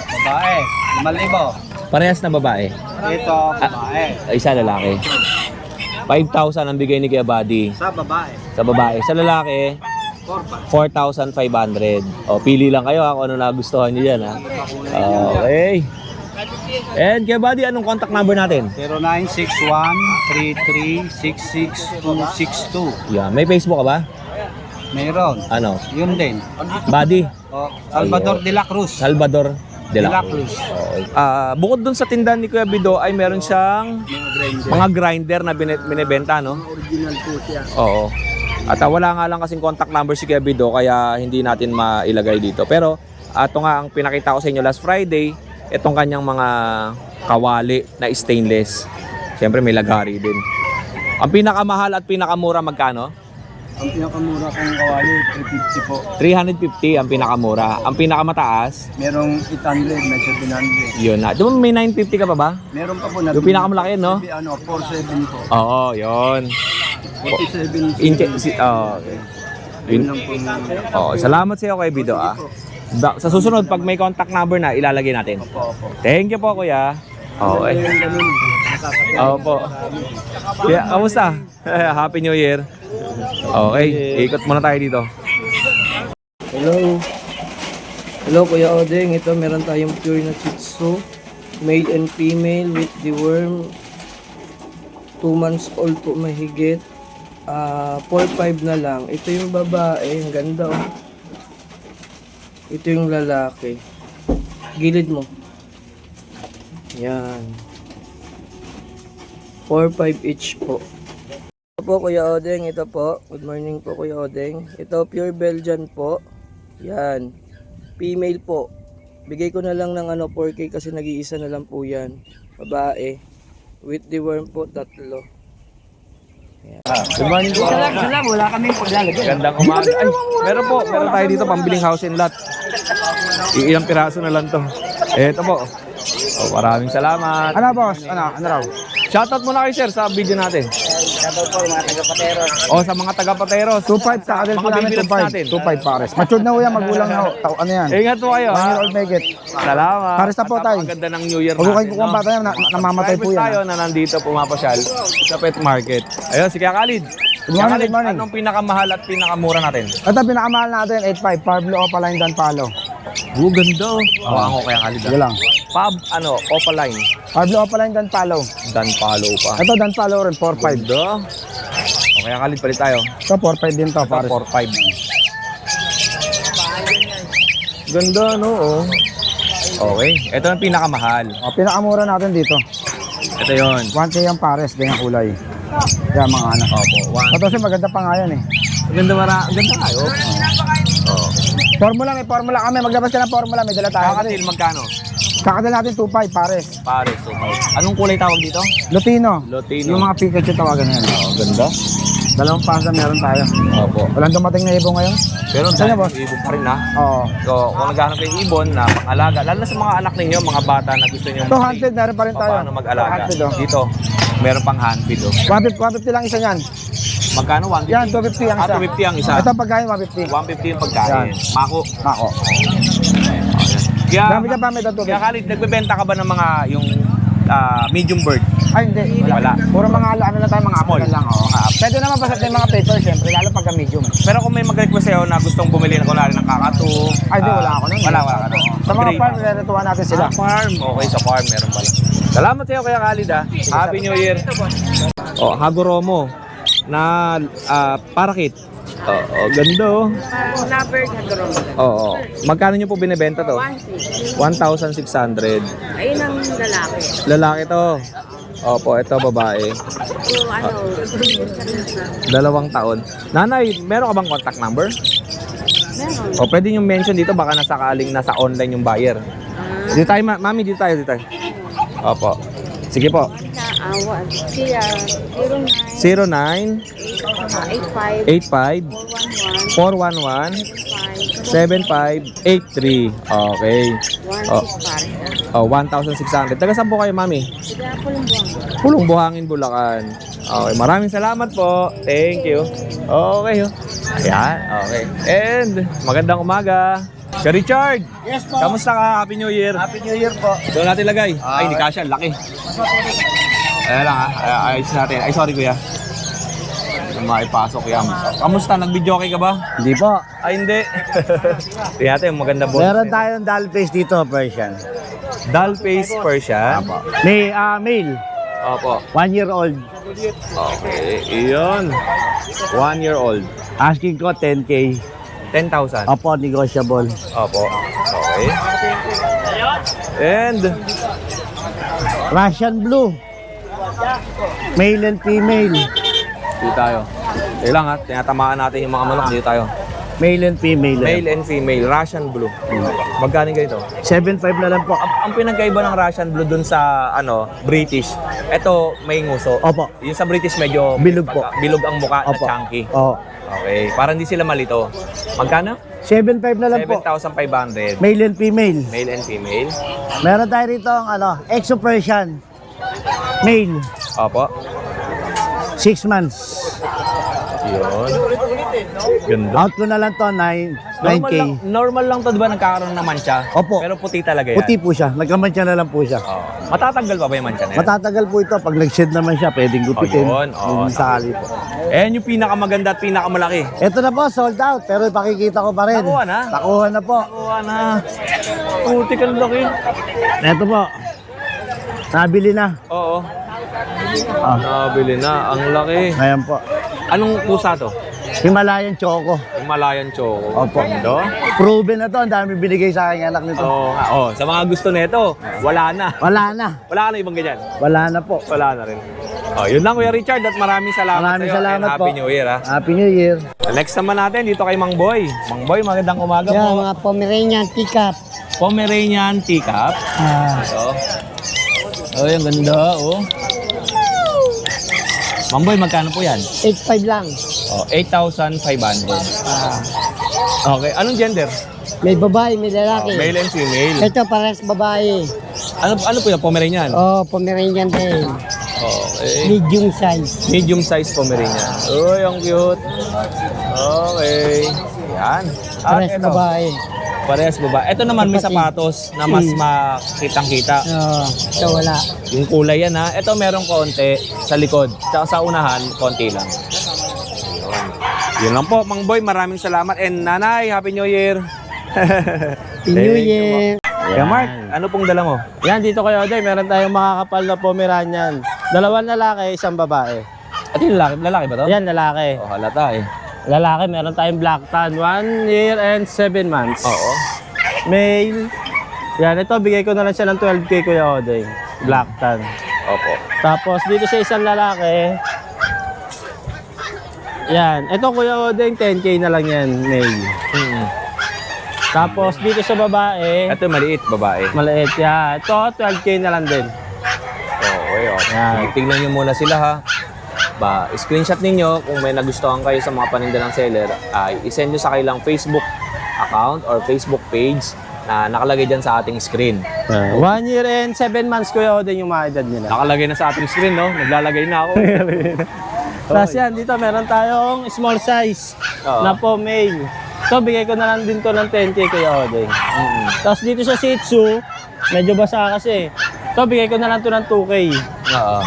[SPEAKER 2] Babae. 5,000.
[SPEAKER 1] Parehas na babae.
[SPEAKER 2] Ito, babae.
[SPEAKER 1] Isa lalaki. 5,000 ang bigay ni Kuya Buddy
[SPEAKER 2] Sa babae.
[SPEAKER 1] sa babae. Sa lalaki,
[SPEAKER 2] 4-5.
[SPEAKER 1] 4,500. O, pili lang kayo ha, kung ano nagustuhan nyo dyan ha. Okay. And Kuya Buddy, anong contact number natin?
[SPEAKER 2] 0961-33-66262.
[SPEAKER 1] Yeah, may Facebook ka ba?
[SPEAKER 2] Mayroon.
[SPEAKER 1] Ano?
[SPEAKER 2] Yun din.
[SPEAKER 1] Buddy?
[SPEAKER 2] O, Salvador de la Cruz.
[SPEAKER 1] Salvador de la
[SPEAKER 2] Cruz.
[SPEAKER 1] Okay. Bukod dun sa tindahan ni Kuya Bido ay meron siyang mga grinder na binibenta, no?
[SPEAKER 2] Original po siya.
[SPEAKER 1] Oo. At wala nga lang kasing contact number si Kuya Bido kaya hindi natin mailagay dito. Pero ito nga ang pinakita ko sa inyo last Friday, itong kanyang mga kawali na stainless. Siyempre may lagari din. Ang pinakamahal at pinakamura magkano?
[SPEAKER 2] Ang pinakamura kong kawali, 350 po.
[SPEAKER 1] 350 ang pinakamura. Ang pinakamataas,
[SPEAKER 2] Merong 800, may 700.
[SPEAKER 1] yun na. Di ba may 950 ka pa ba?
[SPEAKER 2] Meron pa po na
[SPEAKER 1] Yung pinakamalaki, no?
[SPEAKER 2] Ano, 47 po.
[SPEAKER 1] Oo, yun.
[SPEAKER 2] 47.
[SPEAKER 1] Yun.
[SPEAKER 2] Yun lang po na.
[SPEAKER 1] Salamat sa iyo kay Bido ah. Sa susunod, pag may contact number na, ilalagay natin.
[SPEAKER 2] Opo.
[SPEAKER 1] Thank you po, kuya. Okay. Opo. Kuya, kamusta? Happy New Year. Okay, ikot muna tayo dito.
[SPEAKER 7] Hello. Hello Kuya Odeng. Ito meron tayong pure na Shih Tzu. Male and female with the worm. 2 months old po mahigit. 4-5 na lang. Ito yung babae. Ang ganda oh. Ito yung lalaki. Gilid mo. Yan. 4-5 each po. Ito po Kuya Odeng, ito po. Good morning po Kuya Odeng. Ito pure Belgian po. Yan. Female po. Bigay ko na lang ng 4K kasi nag-iisa na lang po yan. Babae. With the worm po, 3.
[SPEAKER 1] Good morning po.
[SPEAKER 2] Wala kaming paglalagay.
[SPEAKER 1] Gandang umaga. Ay, meron tayo dito pambiling house and lot. Ilang piraso na lang to. Eto po. Maraming salamat.
[SPEAKER 3] Ano boss? Ano raw?
[SPEAKER 1] Shoutout muna kayo sir sa video natin.
[SPEAKER 2] Shoutout po mga taga-Pateros.
[SPEAKER 1] Sa mga taga-Pateros.
[SPEAKER 3] 2.5 sa kadal po
[SPEAKER 1] Mga
[SPEAKER 3] namin,
[SPEAKER 1] baby loves
[SPEAKER 3] 2.5.
[SPEAKER 1] natin.
[SPEAKER 3] 2.5 pares. Matured na ho yan, magulang na ho. Ano yan?
[SPEAKER 1] Ingat po kayo
[SPEAKER 3] 1 year
[SPEAKER 1] ha.
[SPEAKER 3] old megit.
[SPEAKER 1] Salamat.
[SPEAKER 3] Pares na po
[SPEAKER 1] At
[SPEAKER 3] tayo.
[SPEAKER 1] napakaganda ng New Year
[SPEAKER 3] Huwag ko kayo
[SPEAKER 1] natin,
[SPEAKER 3] kukuha bata yan, namamatay po
[SPEAKER 1] Subscribers
[SPEAKER 3] yan.
[SPEAKER 1] tayo na nandito pumapasyal sa pet market. Ayun, si Kuya Khalid.
[SPEAKER 3] Good morning,
[SPEAKER 1] Khalid,
[SPEAKER 3] good morning.
[SPEAKER 1] anong pinakamahal at pinakamura natin?
[SPEAKER 3] Ito pinakamahal natin, 8.5. Parblo Opaline Dan Palo.
[SPEAKER 1] Ganda. Hawakan ko Kuya Khalid.
[SPEAKER 3] Sige lang.
[SPEAKER 1] Opaline.
[SPEAKER 3] Parblo Opaline Dan Palo.
[SPEAKER 1] Dan palo pa.
[SPEAKER 3] Ito Dan Palo rin, 4.5.
[SPEAKER 1] Ganda. Kaya Khalid, palit tayo.
[SPEAKER 3] Ito 4.5 din to,
[SPEAKER 1] Ito,
[SPEAKER 3] pares.
[SPEAKER 1] 4.5. Ganda, no? Oh. Okay. Ito ang pinakamahal.
[SPEAKER 3] Pinakamura natin dito.
[SPEAKER 1] Ito yon.
[SPEAKER 3] 1K ang pares, ganyan kulay. Yan mga anak.
[SPEAKER 1] Opo.
[SPEAKER 3] Ito kasi maganda pa nga yan eh.
[SPEAKER 1] Ganda ganda kayo. Oh.
[SPEAKER 3] Formula, may formula kami. Maglabas ka ng formula, may dala tayo.
[SPEAKER 1] Kakatil, magkano?
[SPEAKER 3] Kakadal natin 2.5 pares.
[SPEAKER 1] Pares. Anong kulay tawag dito?
[SPEAKER 3] Lutino.
[SPEAKER 1] Lutino.
[SPEAKER 3] Yung mga Pikachu tawagan yan.
[SPEAKER 1] Ganda.
[SPEAKER 3] Dalawang pasa meron tayo.
[SPEAKER 1] Opo.
[SPEAKER 3] Walang dumating na ibon ngayon?
[SPEAKER 1] Pero
[SPEAKER 3] Saan na,
[SPEAKER 1] dahil
[SPEAKER 3] boss?
[SPEAKER 1] ibon pa rin ha.
[SPEAKER 3] Oo.
[SPEAKER 1] So, kung naghahanap kayo ng ibon na pang-alaga, lalo na sa mga anak ninyo, mga bata na gusto nyo
[SPEAKER 3] 200 meron pa rin tayo.
[SPEAKER 1] paano mag-alaga.
[SPEAKER 3] 200 oh.
[SPEAKER 1] Dito, meron pang hand feed. Oh.
[SPEAKER 3] 150 lang isa yan.
[SPEAKER 1] Magkano? 150?
[SPEAKER 3] Yan, 250 ang isa.
[SPEAKER 1] 250 ang isa.
[SPEAKER 3] Ito pagkain 150.
[SPEAKER 1] 150 yung pagkain.
[SPEAKER 3] Yan.
[SPEAKER 1] Mako.
[SPEAKER 3] Ako.
[SPEAKER 1] Kaya,
[SPEAKER 3] Dami ka pa may
[SPEAKER 1] kaya
[SPEAKER 3] 250.
[SPEAKER 1] Khalid, nagbebenta ka ba ng mga yung medium bird?
[SPEAKER 3] Ay, hindi.
[SPEAKER 1] Wala.
[SPEAKER 3] Puro mga ano lang tayo, mga
[SPEAKER 1] Small.
[SPEAKER 3] apple lang. Oh. Pwede naman basta yung mga paper, syempre, lalo pagka medium.
[SPEAKER 1] Pero kung may mag-request sa'yo na gustong bumili na kunwari ng kakatu.
[SPEAKER 3] Ay, di, wala ako nun.
[SPEAKER 1] Wala ka nun.
[SPEAKER 3] Sa mga
[SPEAKER 1] Gray.
[SPEAKER 3] farm, niretuwa natin sila.
[SPEAKER 1] Farm. Okay, sa farm meron pala. Salamat sa'yo Kuya Khalid ha. Happy New Year. Hagoromo na parakit. Ganda oh.
[SPEAKER 8] Lovebird Hagoromo.
[SPEAKER 1] Oo. Magkano nyo po binibenta to? 1,600.
[SPEAKER 8] Ayun ang lalaki.
[SPEAKER 1] Lalaki to. Opo, ito babae.
[SPEAKER 8] So,
[SPEAKER 1] 2 taon. Nanay, meron ka bang contact number?
[SPEAKER 8] meron.
[SPEAKER 1] O pwede nyo mention dito, baka nasakaling nasa online yung buyer. Dito tayo, mami, dito tayo. Opo. Sige po.
[SPEAKER 8] Siya,
[SPEAKER 1] 09 85 411 7583. Okay. 1,600. Taga saan po kayo, mami? Pulong Buhangin, Bulacan. Okay, maraming salamat po. Thank you. Okay. Ayan, okay. And magandang umaga. Sir Richard.
[SPEAKER 2] Yes po.
[SPEAKER 1] Kamusta ka? Happy New Year.
[SPEAKER 2] Happy New Year po.
[SPEAKER 1] Ito natin lagay. Ay, hindi kasya. Laki. Ayan lang ha. Ayos natin. Ay, sorry kuya. Maipasok yan. Kamusta? Nag-video okay ka ba?
[SPEAKER 2] Hindi po.
[SPEAKER 1] Ay, hindi. Tingnan natin, maganda boss.
[SPEAKER 2] Meron tayong doll face dito, Persian.
[SPEAKER 1] Doll face Persian.
[SPEAKER 2] May male,
[SPEAKER 1] Opo.
[SPEAKER 2] 1 year old.
[SPEAKER 1] Okay, iyon. 1 year old.
[SPEAKER 2] Asking ko 10K.
[SPEAKER 1] 10,000.
[SPEAKER 2] Opo, negotiable.
[SPEAKER 1] Opo. Okay. And,
[SPEAKER 2] Russian blue. Male and female.
[SPEAKER 1] dito tayo. Dito lang ha, tinatamaan natin yung mga manok. Dito tayo.
[SPEAKER 2] Male and female.
[SPEAKER 1] Male and female, Russian Blue. Magkano ganito?
[SPEAKER 2] 7.5 na lang po.
[SPEAKER 1] Ang pinagkaiba ng Russian Blue dun sa British, ito may nguso.
[SPEAKER 2] Opo.
[SPEAKER 1] Yung sa British medyo
[SPEAKER 2] Bilog po.
[SPEAKER 1] Bilog ang mukha na
[SPEAKER 2] Opo.
[SPEAKER 1] chunky.
[SPEAKER 2] Oo.
[SPEAKER 1] Okay, para hindi sila malito. Magkano?
[SPEAKER 2] 7.5 na lang po.
[SPEAKER 1] 7,500.
[SPEAKER 2] Male and female.
[SPEAKER 1] Male and female.
[SPEAKER 2] Meron tayo rito ang Exo Persian. Male.
[SPEAKER 1] Opo.
[SPEAKER 2] 6 months.
[SPEAKER 1] Yun. Ganda.
[SPEAKER 2] Out ko na lang to, 9K.
[SPEAKER 1] Normal lang to, di ba? Nagkakaroon ng mancha.
[SPEAKER 2] Opo.
[SPEAKER 1] Pero puti talaga yan.
[SPEAKER 2] Puti po siya. Nagkamantya na lang po siya.
[SPEAKER 1] Oo. Matatanggal pa ba yung mancha na yan?
[SPEAKER 2] Matatagal po ito. Pag nag-shed naman siya, pwedeng gupitin.
[SPEAKER 1] Ayun, oo.
[SPEAKER 2] Yung sakali po.
[SPEAKER 1] Ayan yung pinakamaganda at pinakamalaki.
[SPEAKER 2] Ito na po, sold out. Pero ipakikita ko pa rin.
[SPEAKER 1] Nakuha na?
[SPEAKER 2] Nakuha na po.
[SPEAKER 1] Kuha na. Puti ka laki.
[SPEAKER 2] Ito po. Nabili na.
[SPEAKER 1] Oo. Nabili na. Ang laki.
[SPEAKER 2] Ngayon po.
[SPEAKER 1] Anong pusa to?
[SPEAKER 2] Himalayan Choco.
[SPEAKER 1] Himalayan Choco.
[SPEAKER 2] Opo.
[SPEAKER 1] Ganda.
[SPEAKER 2] Proven na to. Ang dami binigay sa akin anak nito.
[SPEAKER 1] Oo nga. Oh, sa mga gusto nito, wala na.
[SPEAKER 2] Wala na.
[SPEAKER 1] Wala na ibang ganyan.
[SPEAKER 2] Wala na po.
[SPEAKER 1] Wala na rin. Oh, yun lang Kuya Richard at maraming salamat
[SPEAKER 2] Maraming
[SPEAKER 1] sa'yo.
[SPEAKER 2] salamat
[SPEAKER 1] And Happy
[SPEAKER 2] po.
[SPEAKER 1] New Year ha.
[SPEAKER 2] Happy New Year.
[SPEAKER 1] Next naman natin dito kay Mang Boy. Mang Boy, magandang umaga
[SPEAKER 5] Yan,
[SPEAKER 1] po.
[SPEAKER 5] mga Pomeranian teacup.
[SPEAKER 1] Pomeranian teacup. Ito. Oh, yung ganda oh. Mang Boy, magkano po yan?
[SPEAKER 5] 8.5 lang.
[SPEAKER 1] Oh, 8,500. Okay, anong gender?
[SPEAKER 5] May babae, may
[SPEAKER 1] Oh,
[SPEAKER 5] lalaki.
[SPEAKER 1] male and female.
[SPEAKER 5] Ito parehas babae.
[SPEAKER 1] Ano po yan? Pomeranian?
[SPEAKER 5] Oh, Pomeranian din.
[SPEAKER 1] Okay.
[SPEAKER 5] Medium size.
[SPEAKER 1] Medium size Pomeranian. Uy, ang cute. Okay. Yan. At
[SPEAKER 5] Parehas
[SPEAKER 1] ito,
[SPEAKER 5] babae.
[SPEAKER 1] parehas baba. Ito naman may
[SPEAKER 5] Kapatid.
[SPEAKER 1] sapatos na mas makitang-kita.
[SPEAKER 5] Oh, ito wala.
[SPEAKER 1] Yung kulay yan ha. Ito merong konti sa likod. Tsaka sa unahan, konti lang. Yun lang po, Mang Boy. Maraming salamat. And Nanay, Happy New Year.
[SPEAKER 5] New Year.
[SPEAKER 1] Kaya Mark, ano pong dala mo?
[SPEAKER 9] Yan, dito kayo, Oday, meron tayong makakapal na Pomeranian. 2 lalaki, 1 babae.
[SPEAKER 1] At yung lalaki, lalaki ba to?
[SPEAKER 9] Yan, lalaki.
[SPEAKER 1] Oh, halata eh.
[SPEAKER 9] Lalaki, meron tayong black tan. 1 year and 7 months.
[SPEAKER 1] Oo.
[SPEAKER 9] Male. Yan, ito, bigay ko na lang siya ng 12K, Kuya Oday. Black tan.
[SPEAKER 1] Opo.
[SPEAKER 9] Tapos, dito sa isang lalaki, yan. Ito, Kuya Oday, 10K na lang yan, male. Tapos, dito sa babae,
[SPEAKER 1] Ito maliit, babae.
[SPEAKER 9] maliit yan. Ito, 12K na lang din.
[SPEAKER 1] Okay, okay.
[SPEAKER 9] Yan.
[SPEAKER 1] Tignan nyo muna sila ha. Screenshot ninyo kung may nagustuhan kayo sa mga paninda ng seller, isend nyo sa kailang Facebook account or Facebook page na nakalagay dyan sa ating screen.
[SPEAKER 9] 1 year and 7 months, Kuya Oday, yung mga edad nila.
[SPEAKER 1] Nakalagay na sa ating screen, no? Naglalagay na ako.
[SPEAKER 9] Tapos yan, dito meron tayong small size
[SPEAKER 1] Oo.
[SPEAKER 9] na po male. So, bigay ko na lang din to ng 10K Kuya Oday. Tapos dito sa Shih Tzu, medyo basa kasi. So, bigay ko na lang to ng 2K.
[SPEAKER 1] Oo.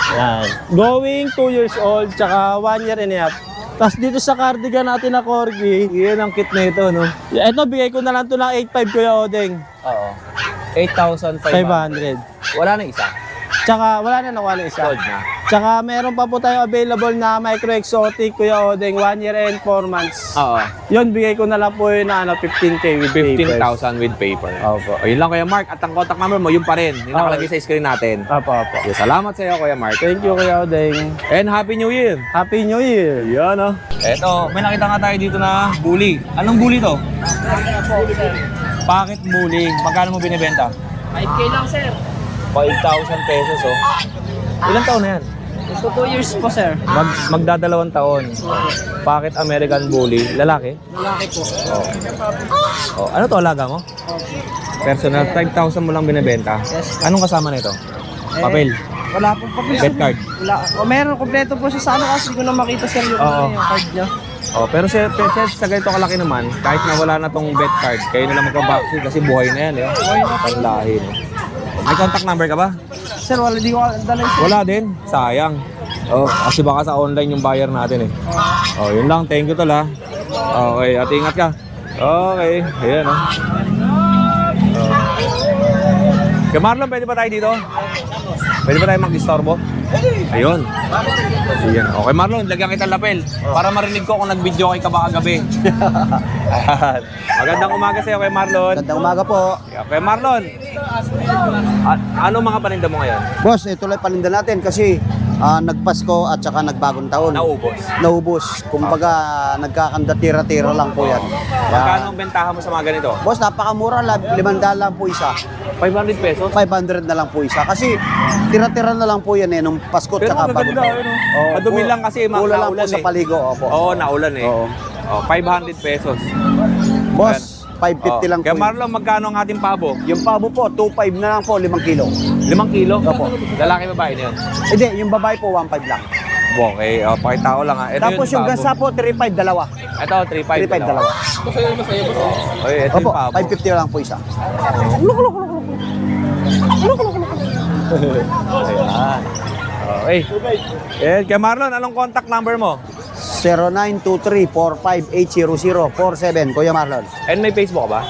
[SPEAKER 9] Yan. Going 2 years old, tsaka 1 year and a half. Tapos dito sa cardigan natin na Corgi,
[SPEAKER 1] Yan ang kit na ito, no?
[SPEAKER 9] ito bigay ko na lang to ng 8.5 Kuya Odeng.
[SPEAKER 1] Oo. 8,500.
[SPEAKER 9] 500.
[SPEAKER 1] Wala na isa.
[SPEAKER 9] Tsaka wala na nakuha ng isa.
[SPEAKER 1] Sold na.
[SPEAKER 9] Tsaka meron pa po tayo available na micro exotic Kuya Odeng, 1 year and 4 months.
[SPEAKER 1] Oo.
[SPEAKER 9] Yun, bigay ko na lang po yun na 15K with papers.
[SPEAKER 1] 15,000 with paper.
[SPEAKER 9] Opo.
[SPEAKER 1] O, yun lang Kuya Mark. At ang contact number mo, yun pa rin. Yung nakalagay sa screen natin.
[SPEAKER 9] Opo, opo.
[SPEAKER 1] Okay, salamat sa iyo, Kuya Mark.
[SPEAKER 9] Thank you Kuya Odeng.
[SPEAKER 1] And Happy New Year!
[SPEAKER 9] Happy New Year!
[SPEAKER 1] Yan, oh. Eto, may nakita nga tayo dito na bully. Anong bully to? Bakit bully? Magkano mo binibenta?
[SPEAKER 8] 5K lang, sir.
[SPEAKER 1] 5,000 pesos, oh. Ilang taon na yan?
[SPEAKER 8] So, 2 years po, sir.
[SPEAKER 1] Magdadalawang taon. Bakit American bully? Lalaki?
[SPEAKER 8] Lalaki po.
[SPEAKER 1] Oh, ano to, alaga mo? Personal, 5,000 mo lang binibenta. Anong kasama nito? Papel?
[SPEAKER 8] Wala pong papel.
[SPEAKER 1] Bet card?
[SPEAKER 8] Wala. O, meron, kompleto po siya sa ano kasi ko na makita, sir, yung,
[SPEAKER 1] Oo.
[SPEAKER 8] yung card niya.
[SPEAKER 1] Oh, pero sa ganito kalaki naman, kahit na wala na tong bet card, kayo na lang magka-vaccine kasi buhay na yan, eh. Panlahi, no? May contact number ka ba?
[SPEAKER 8] Sir, wala, di ko dala yung
[SPEAKER 1] Wala din. Sayang. Oh, kasi baka sa online yung buyer natin eh. Oh, yun lang. Thank you tol ha. Okay, at ingat ka. Okay, ayan oh. Kaya Marlon, pwede ba tayo dito? Pwede ba tayo mag-disturbo? Ayun. Ayan. Okay Marlon, lagyan kita lapel para marinig ko kung nag-video kay ka ba kagabi. Ayan. Magandang umaga sa'yo kay Marlon.
[SPEAKER 3] Magandang umaga po.
[SPEAKER 1] Kay Marlon, ano mga paninda mo ngayon?
[SPEAKER 3] Boss, ito lang paninda natin kasi
[SPEAKER 2] Nagpasko at saka nagbagong taon.
[SPEAKER 1] Naubos.
[SPEAKER 2] Naubos. Kumbaga, nagkakanda tira-tira lang po yan.
[SPEAKER 1] Magkano ang bentahan mo sa mga ganito?
[SPEAKER 2] Boss, napakamura lang. 500 lang po isa.
[SPEAKER 1] 500 pesos?
[SPEAKER 2] 500 na lang po isa. Kasi tira-tira na lang po yan eh, nung Pasko at
[SPEAKER 1] Pero
[SPEAKER 2] saka bagong
[SPEAKER 1] maganda,
[SPEAKER 2] taon.
[SPEAKER 1] ano? Madumi lang kasi,
[SPEAKER 2] Ulan lang po
[SPEAKER 1] naulan
[SPEAKER 2] sa
[SPEAKER 1] eh.
[SPEAKER 2] paligo. Opo.
[SPEAKER 1] Oo, naulan eh.
[SPEAKER 2] Oo.
[SPEAKER 1] Oh, 500 pesos.
[SPEAKER 2] Boss, 550 lang
[SPEAKER 1] Kaya
[SPEAKER 2] po.
[SPEAKER 1] Marlon, magkano ang ating pabo?
[SPEAKER 2] Yung pabo po, 2.5 na lang po, 5 kilo.
[SPEAKER 1] 5 kilo?
[SPEAKER 2] Opo.
[SPEAKER 1] Lalaki babae na yun?
[SPEAKER 2] Hindi, yung babae po, 1.5 lang.
[SPEAKER 1] Okay, pakita ko lang ha. Ito
[SPEAKER 2] Tapos yung
[SPEAKER 1] pabo.
[SPEAKER 2] gansa po, 3.5, dalawa.
[SPEAKER 1] Ito, 3.5.
[SPEAKER 2] 3.5, dalawa.
[SPEAKER 1] Okay, ito
[SPEAKER 2] Opo,
[SPEAKER 1] yung pabo.
[SPEAKER 2] 550 lang po isa.
[SPEAKER 1] Ayan. Okay. Kaya Marlon, anong contact number mo?
[SPEAKER 2] 0923-4580047, Kuya Marlon.
[SPEAKER 1] And may Facebook ka ba?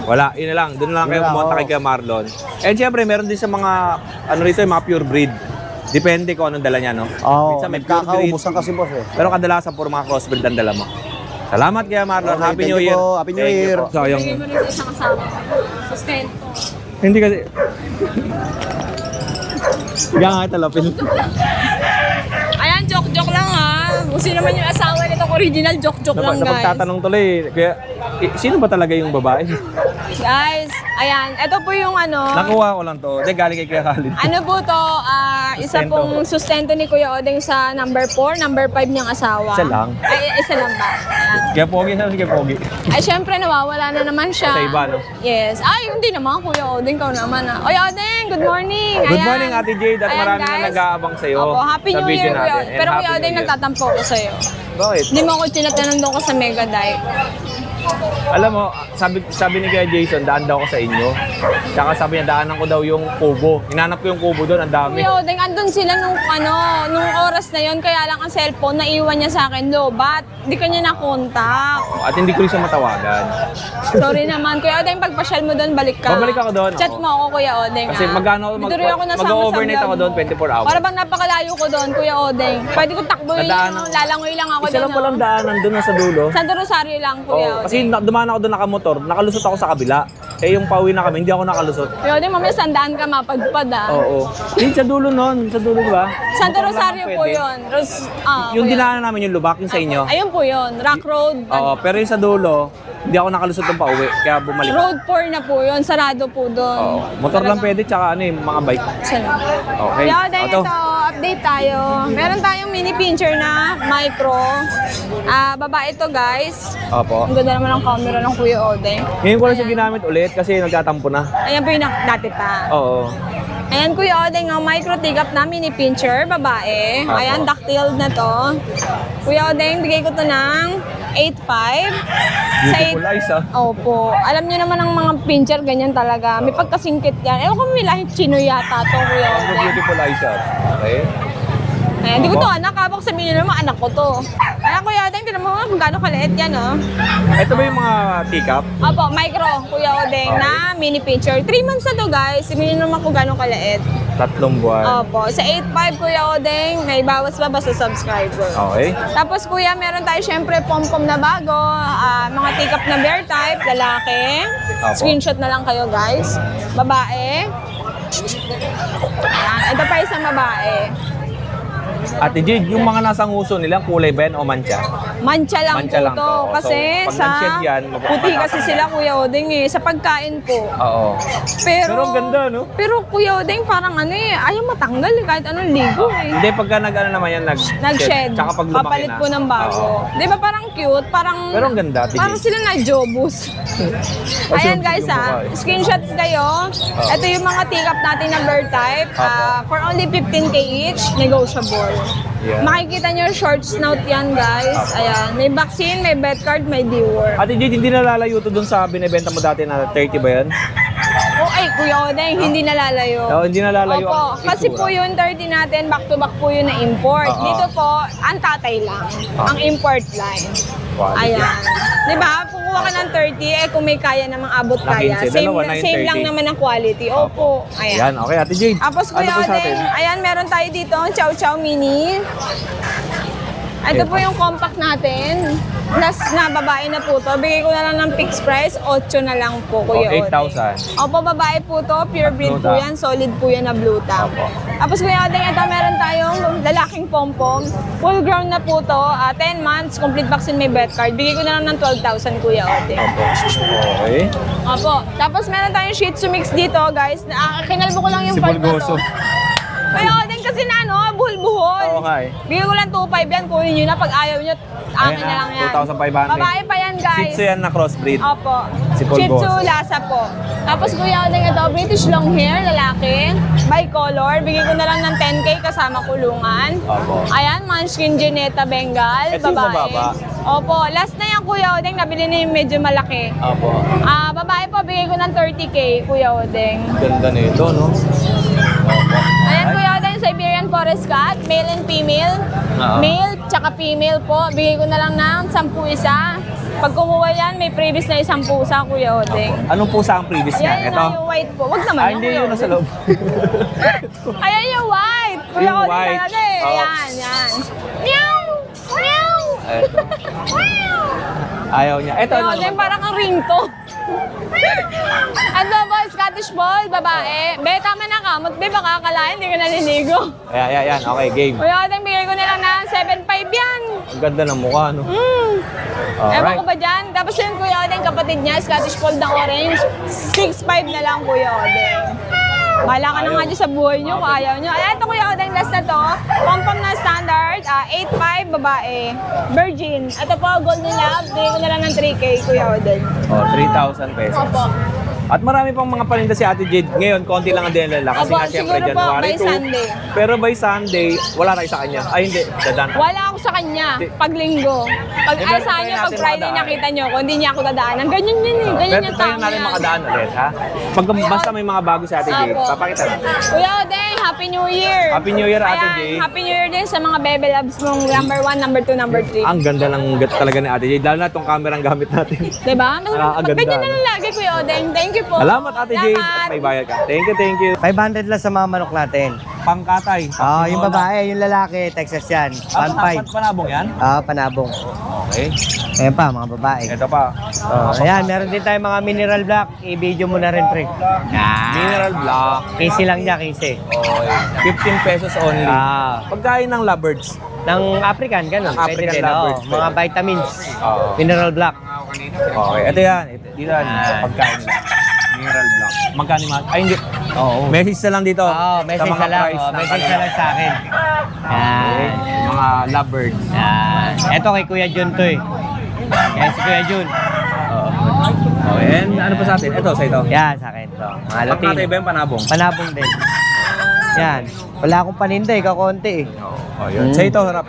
[SPEAKER 1] Wala, yun na lang. Doon na lang kayo
[SPEAKER 2] Wala,
[SPEAKER 1] pumunta
[SPEAKER 2] oo.
[SPEAKER 1] kay Kuya Marlon. And syempre, meron din sa mga, ano rito, yung mga pure breed. Depende kung anong dala niya, no?
[SPEAKER 2] Oo,
[SPEAKER 1] Minsan may pure breed.
[SPEAKER 2] nagkakaubusan kasi boss eh.
[SPEAKER 1] Pero kadalasan puro mga crossbreed ang dala mo. Salamat Kuya Marlon.
[SPEAKER 2] Okay,
[SPEAKER 1] Happy
[SPEAKER 2] thank
[SPEAKER 1] New
[SPEAKER 2] you
[SPEAKER 1] Year.
[SPEAKER 2] po. Happy New
[SPEAKER 1] Thank you
[SPEAKER 2] Year.
[SPEAKER 1] po. Sayang.
[SPEAKER 5] Bigay mo rin sa isang kasama. Sustento.
[SPEAKER 1] Hindi kasi... Kaya nga talapin.
[SPEAKER 5] Ayan, joke-joke lang ha. Kung sino man yung asawa nitong original, joke-joke lang guys.
[SPEAKER 1] Napagtatanong tuloy, kaya, sino ba talaga yung babae?
[SPEAKER 5] Guys, ayan. Ito po yung ano.
[SPEAKER 1] Nakuha ko lang to. Hindi, galing kay Kuya Khalid.
[SPEAKER 5] Ano po to, isa
[SPEAKER 1] Sustento.
[SPEAKER 5] pong sustento ni Kuya Odeng sa number 4, number 5 niyang asawa.
[SPEAKER 1] Isa lang?
[SPEAKER 5] Ay, isa lang ba? Ayan.
[SPEAKER 1] Kaya pogi na si Kuya Pogi.
[SPEAKER 5] Ay, syempre nawawala na naman siya.
[SPEAKER 1] Sa iba, no?
[SPEAKER 5] Yes. Ay, hindi naman, Kuya Odeng, kau naman ah. Oy, Odeng, good morning.
[SPEAKER 1] Good
[SPEAKER 5] Ayan.
[SPEAKER 1] morning Ate Jade at
[SPEAKER 5] Ayan,
[SPEAKER 1] marami na
[SPEAKER 5] guys.
[SPEAKER 1] nag-aabang sa'yo
[SPEAKER 5] Opo, Happy
[SPEAKER 1] sa
[SPEAKER 5] New
[SPEAKER 1] video
[SPEAKER 5] Year, Kuya.
[SPEAKER 1] natin. And
[SPEAKER 5] Pero
[SPEAKER 1] Happy
[SPEAKER 5] Kuya
[SPEAKER 1] New
[SPEAKER 5] Odeng,
[SPEAKER 1] Year.
[SPEAKER 5] nagtatampo ko sa'yo.
[SPEAKER 1] Bakit?
[SPEAKER 5] Hindi mo ako tinatanong ko sa Mega Dive.
[SPEAKER 1] Alam mo, sabi ni Kuya Jason, daan daw ko sa inyo. Tsaka sabi niya, daanan ko daw yung kubo. Hinanap ko yung kubo doon, ang dami.
[SPEAKER 5] Kuya Odeng, andun sila nung oras na yon, kaya lang ang cellphone, naiwan niya sa akin, lobat. Hindi ka niya nakontak.
[SPEAKER 1] At hindi ko rin siya matawagan.
[SPEAKER 5] Sorry naman, Kuya Odeng, pagpasyal mo doon, balik ka.
[SPEAKER 1] Babalik ako doon,
[SPEAKER 5] Chat
[SPEAKER 1] oo.
[SPEAKER 5] mo ako, Kuya Odeng.
[SPEAKER 1] Kasi
[SPEAKER 5] Dito rin ako nasama sa
[SPEAKER 1] mag-overnight
[SPEAKER 5] vlog
[SPEAKER 1] ako doon,
[SPEAKER 5] mo.
[SPEAKER 1] 24 hours.
[SPEAKER 5] Para bang napakalayo ko doon, Kuya Odeng. Pwede ko takboy
[SPEAKER 1] Nadaanan-
[SPEAKER 5] lalangoy lang ako
[SPEAKER 1] Isa
[SPEAKER 5] doon.
[SPEAKER 1] lang palang daanan doon sa dulo.
[SPEAKER 5] Santo Rosario lang, Kuya
[SPEAKER 1] Oh,
[SPEAKER 5] Odeng.
[SPEAKER 1] kasi dumaan ako doon nakamotor, nakalusot ako sa kabila. Eh yung pauwi na kami, hindi ako nakalusot.
[SPEAKER 5] Kuya Odeng, mamaya sandaan ka mapagpad ah.
[SPEAKER 1] Oo. Hindi, sa dulo nun. Sa dulo, di ba?
[SPEAKER 5] Santo
[SPEAKER 1] Motor lang
[SPEAKER 5] Rosario
[SPEAKER 1] ang
[SPEAKER 5] po
[SPEAKER 1] pwede.
[SPEAKER 5] yun.
[SPEAKER 1] Yung
[SPEAKER 5] Kuya.
[SPEAKER 1] dinaanan namin yung lubak, yung sa inyo.
[SPEAKER 5] Ayun po yun, Rock Road.
[SPEAKER 1] Oo, pero yung sa dulo, hindi ako nakalusot ng pauwi. Kaya bumalik. ako.
[SPEAKER 5] Road 4 na po yun, sarado po doon.
[SPEAKER 1] Oo. Motor lang pwede, tsaka ano yung mga bike. Okay.
[SPEAKER 5] Kuya Odeng,
[SPEAKER 1] Ito.
[SPEAKER 5] ito, update tayo. Meron tayong mini pincher na micro. Babae ito guys.
[SPEAKER 1] Opo.
[SPEAKER 5] Ang ganda naman ang camera ng Kuya Odeng.
[SPEAKER 1] Ngayon ko lang siya ginamit ulit kasi nagtatampo na.
[SPEAKER 5] Ayan po yung dati pa.
[SPEAKER 1] Oo.
[SPEAKER 5] Ayan Kuya Odeng, ang micro take-up na mini pincher, babae.
[SPEAKER 1] Apo.
[SPEAKER 5] Ayan, duck-tailed na to. Kuya Odeng, bigay ko to ng 8.5.
[SPEAKER 1] Beautiful eyes, ah.
[SPEAKER 5] Opo. Alam niyo naman ang mga pincher, ganyan talaga. May pagkasingkit yan. Ewan ko may lahit chino yata to, Kuya Odeng.
[SPEAKER 1] Beautiful eyes, ah. Okay.
[SPEAKER 5] Ayan, hindi ko to anak. Habang sabihin nyo naman, anak ko to. Ayan, Kuya Odeng, tinan mo kung gaano kaliit yan, oh.
[SPEAKER 1] Ito ba yung mga teacup?
[SPEAKER 5] Opo, micro, Kuya Odeng, na mini pincher. 3 months na to, guys. Sabihin nyo naman kung gaano kaliit.
[SPEAKER 1] 3 buwan.
[SPEAKER 5] Opo, sa 8.5, Kuya Odeng, may bawas pa ba sa subscriber?
[SPEAKER 1] Okay.
[SPEAKER 5] Tapos, Kuya, meron tayo syempre pom-pom na bago. Mga take-up na bear type, lalaki.
[SPEAKER 1] Opo.
[SPEAKER 5] Screenshot na lang kayo, guys. Babae. Ayan, ito pa isang babae.
[SPEAKER 1] Ate Jade, yung mga nasa nguso nila, kulay ba yan o mancha?
[SPEAKER 5] Mancha lang
[SPEAKER 1] Mancha
[SPEAKER 5] po
[SPEAKER 1] lang
[SPEAKER 5] to.
[SPEAKER 1] to.
[SPEAKER 5] Kasi
[SPEAKER 1] So, pag
[SPEAKER 5] sa
[SPEAKER 1] nag-shed yan,
[SPEAKER 5] puti kasi sila, Kuya Odeng eh. Sa pagkain po.
[SPEAKER 1] Oo. Pero ang ganda, no?
[SPEAKER 5] Pero Kuya Odeng, parang ano eh, ayaw matanggal eh, kahit anong ligo eh.
[SPEAKER 1] Hindi, pagka nag-ano naman yan,
[SPEAKER 5] Nag-shed.
[SPEAKER 1] Tsaka pag lumaki
[SPEAKER 5] Papalit
[SPEAKER 1] na.
[SPEAKER 5] po ng bago.
[SPEAKER 1] Oo.
[SPEAKER 5] Di ba parang cute? Parang,
[SPEAKER 1] Pero ang ganda, Ate
[SPEAKER 5] parang
[SPEAKER 1] Jade.
[SPEAKER 5] sila na-jobus. Ayan guys screenshot kayo. Ito yung mga take-up natin na bird type. For only 15K each, negotiable.
[SPEAKER 1] Yeah.
[SPEAKER 5] Makikita nyo short snout yan guys. Ayan, may vaccine, may vet card, may deworm.
[SPEAKER 1] Ate Jade, hindi nalalayo to dun sa binibenta mo dati na 30 ba yan?
[SPEAKER 5] Oh, ay, Kuya Odeng, hindi nalalayo.
[SPEAKER 1] Oo, hindi nalalayo
[SPEAKER 5] Opo,
[SPEAKER 1] ang
[SPEAKER 5] kasi
[SPEAKER 1] itsura.
[SPEAKER 5] po yung 30 natin, back-to-back po yun na import.
[SPEAKER 1] Oo.
[SPEAKER 5] Dito po, ang tatay lang, ang import line.
[SPEAKER 1] Quality.
[SPEAKER 5] Ayan. Di ba? Kukuha ka ng 30, kung may kaya namang abot
[SPEAKER 1] Na
[SPEAKER 5] kaya.
[SPEAKER 1] 15, dalawa na yung
[SPEAKER 5] Same lang
[SPEAKER 1] 30.
[SPEAKER 5] naman ang quality. Opo. Ayan.
[SPEAKER 1] Yan, okay, Ate Jade.
[SPEAKER 5] Tapos
[SPEAKER 1] ano
[SPEAKER 5] Kuya
[SPEAKER 1] po sa atin?
[SPEAKER 5] Odeng, ayan, meron tayo dito ang Chow Chow Mini. Ito po yung compact natin. last na babae na po to. Bigay ko na lang ng fixed price, 8 na lang po, Kuya Odeng.
[SPEAKER 1] 8,000.
[SPEAKER 5] Opo, babae po to. Pure breed po
[SPEAKER 1] Blue
[SPEAKER 5] yan. Solid po yan na blue tang. Tapos Kuya Odeng, ito meron tayong lalaking pompom. Full ground na po to. 10 months, complete vaccine, may vet card. Bigay ko na lang ng 12,000, Kuya Odeng.
[SPEAKER 1] Okay.
[SPEAKER 5] Opo. Tapos meron tayong Shih Tzu mix dito, guys. Kinalbo ko lang yung
[SPEAKER 1] Si
[SPEAKER 5] part na
[SPEAKER 1] Bulgoso.
[SPEAKER 5] to. Kuya Odeng kasi na buhol-buhol.
[SPEAKER 1] Oo nga eh.
[SPEAKER 5] Bigyan ko lang 2,500 yan. Kunin nyo na. Pag ayaw nyo, akin na lang yan.
[SPEAKER 1] 2,500.
[SPEAKER 5] Babae pa yan,
[SPEAKER 1] Shih
[SPEAKER 5] guys.
[SPEAKER 1] Tzu yan na crossbreed.
[SPEAKER 5] Opo.
[SPEAKER 1] Si
[SPEAKER 5] Shih Tzu,
[SPEAKER 1] Bulgoso.
[SPEAKER 5] Lhasa po. Tapos Kuya Odeng, ito, British long hair, lalaki. Bicolor. Bigyan ko na lang ng 10K kasama kulungan.
[SPEAKER 1] Opo.
[SPEAKER 5] Ayan, Munchkin Gineta Bengal,
[SPEAKER 1] Ito yung
[SPEAKER 5] babae.
[SPEAKER 1] mababa.
[SPEAKER 5] Opo. Last na yan, Kuya Odeng. Nabili na yung medyo malaki.
[SPEAKER 1] Opo.
[SPEAKER 5] Babae po, bigay ko ng 30K, Kuya Odeng.
[SPEAKER 1] Ganda nito, no?
[SPEAKER 5] Ayan, Kuya Odeng, Siberian Forest Cat, male and female.
[SPEAKER 1] Oo.
[SPEAKER 5] Male, tsaka female po. Bigay ko na lang ng 10 isa. Pag kumuha yan, may previous na 10 pusa, Kuya Odeng.
[SPEAKER 1] Anong pusa ang previous niya?
[SPEAKER 5] Yan
[SPEAKER 1] Ito?
[SPEAKER 5] yung white po. Wag naman
[SPEAKER 1] Ah,
[SPEAKER 5] yan,
[SPEAKER 1] hindi
[SPEAKER 5] Kuya
[SPEAKER 1] yun nasa
[SPEAKER 5] Odeng.
[SPEAKER 1] loob.
[SPEAKER 5] Ayan yung white. Kuya
[SPEAKER 1] Yung
[SPEAKER 5] Odeng
[SPEAKER 1] white.
[SPEAKER 5] talaga eh.
[SPEAKER 1] Oo.
[SPEAKER 5] Ayan, yan. Meow! Meow!
[SPEAKER 1] Ito. Ayaw niya. Ito,
[SPEAKER 5] Kuya
[SPEAKER 1] ano
[SPEAKER 5] Odeng,
[SPEAKER 1] naman?
[SPEAKER 5] parang ang ringto. Ano po, Scottish Fold, babae. Be, tama na ka. Be, baka akalain, hindi ka naliligo.
[SPEAKER 1] Ayan. Okay, game.
[SPEAKER 5] Kuya Odeng, bigay ko na lang na 7.5 yan.
[SPEAKER 1] Ang ganda ng mukha, no?
[SPEAKER 5] Ewan
[SPEAKER 1] Alright.
[SPEAKER 5] ko ba dyan? Tapos yun, Kuya Odeng, kapatid niya, Scottish Fold ng orange. 6.5 na lang, Kuya Odeng. Bahala ka na nga dyan sa buhay nyo kung ayaw nyo. Ayan, ito Kuya Odeng, last na to. Pom-pom na standard, 8.5 babae. Virgin. Ito po, golden lab. Bigay ko na lang ng 3K, Kuya Odeng.
[SPEAKER 1] 3,000 pesos.
[SPEAKER 5] Opo.
[SPEAKER 1] At marami pang mga paninda si Ate Jade. Ngayon, konti lang ang dinala kasi
[SPEAKER 5] Opo,
[SPEAKER 1] nga siyempre
[SPEAKER 5] siguro po,
[SPEAKER 1] January
[SPEAKER 5] by
[SPEAKER 1] 2.
[SPEAKER 5] Sunday.
[SPEAKER 1] Pero by Sunday, wala na sa kanya. Ay, hindi. Dadan.
[SPEAKER 5] Wala ako sa kanya, pag linggo. Pag
[SPEAKER 1] Eh, pero
[SPEAKER 5] sa
[SPEAKER 1] tayo
[SPEAKER 5] niya, pag
[SPEAKER 1] natin
[SPEAKER 5] Friday
[SPEAKER 1] makadaan.
[SPEAKER 5] nakita nyo ko, hindi niya ako dadaanan. Ganyan yun eh. Ganyan
[SPEAKER 1] Pero
[SPEAKER 5] yung
[SPEAKER 1] tayo
[SPEAKER 5] tao
[SPEAKER 1] natin
[SPEAKER 5] niya.
[SPEAKER 1] makadaan ulit, ha? Pag basta may mga bago si Ate Jade,
[SPEAKER 5] Opo.
[SPEAKER 1] papakita natin.
[SPEAKER 5] Kuya Odeng, Happy New Year!
[SPEAKER 1] Happy New Year, Ate
[SPEAKER 5] Ayan,
[SPEAKER 1] Jade.
[SPEAKER 5] Happy New Year din sa mga Bebe Loves mong number 1, number 2, number 3.
[SPEAKER 1] Ang ganda talaga ni Ate Jade. Lalo na itong camera ang gamit natin.
[SPEAKER 5] Diba?
[SPEAKER 1] Nakakaganda,
[SPEAKER 5] Ganyan na
[SPEAKER 1] no?
[SPEAKER 5] lang lagi, Kuya Odeng. Thank you po.
[SPEAKER 1] Salamat, Ate Jade.
[SPEAKER 5] Salamat.
[SPEAKER 1] At may bayad ka. Thank you.
[SPEAKER 2] 500 lang sa mga manok natin.
[SPEAKER 1] Pangkatay.
[SPEAKER 2] Yung babae, yung lalaki, Texas yan. 1.5.
[SPEAKER 1] Panabong yan?
[SPEAKER 2] Panabong.
[SPEAKER 1] Okay.
[SPEAKER 2] Ayan pa, mga babae.
[SPEAKER 1] Ito pa.
[SPEAKER 2] Ayan, meron din tayong mga mineral black. I-video mo na rin, pre.
[SPEAKER 1] Mineral black.
[SPEAKER 2] 15 lang niya, 15.
[SPEAKER 1] Okay. 15 pesos only. Pagkain ng lovebirds.
[SPEAKER 2] Ng African, ganun.
[SPEAKER 1] Ng African
[SPEAKER 2] Pwede din,
[SPEAKER 1] lovebirds,
[SPEAKER 2] oo. Mga vitamins.
[SPEAKER 1] Oo.
[SPEAKER 2] Mineral black.
[SPEAKER 1] Okay. Ito yan. Dito yan. Pagkain nila. Mineral black. Magkano man? Ay, hindi.
[SPEAKER 2] Oo.
[SPEAKER 1] Message na lang dito.
[SPEAKER 2] Message
[SPEAKER 1] sa mga
[SPEAKER 2] na lang.
[SPEAKER 1] price ng
[SPEAKER 2] Message na
[SPEAKER 1] kanila.
[SPEAKER 2] lang sa akin.
[SPEAKER 1] Okay.
[SPEAKER 2] Yan.
[SPEAKER 1] Mga lovebirds.
[SPEAKER 2] Yan. Ito kay Kuya Jun to eh. Yan si Kuya Jun.
[SPEAKER 1] Okay. And ano pa sa atin? Ito, sa ito.
[SPEAKER 2] Yan sa akin to. Mga
[SPEAKER 1] Pagkatay
[SPEAKER 2] Latino.
[SPEAKER 1] ba yung panabong?
[SPEAKER 2] Panabong din. Yan. Wala akong paninda eh, kakonti eh.
[SPEAKER 1] Oh, yun. Sa ito, harap.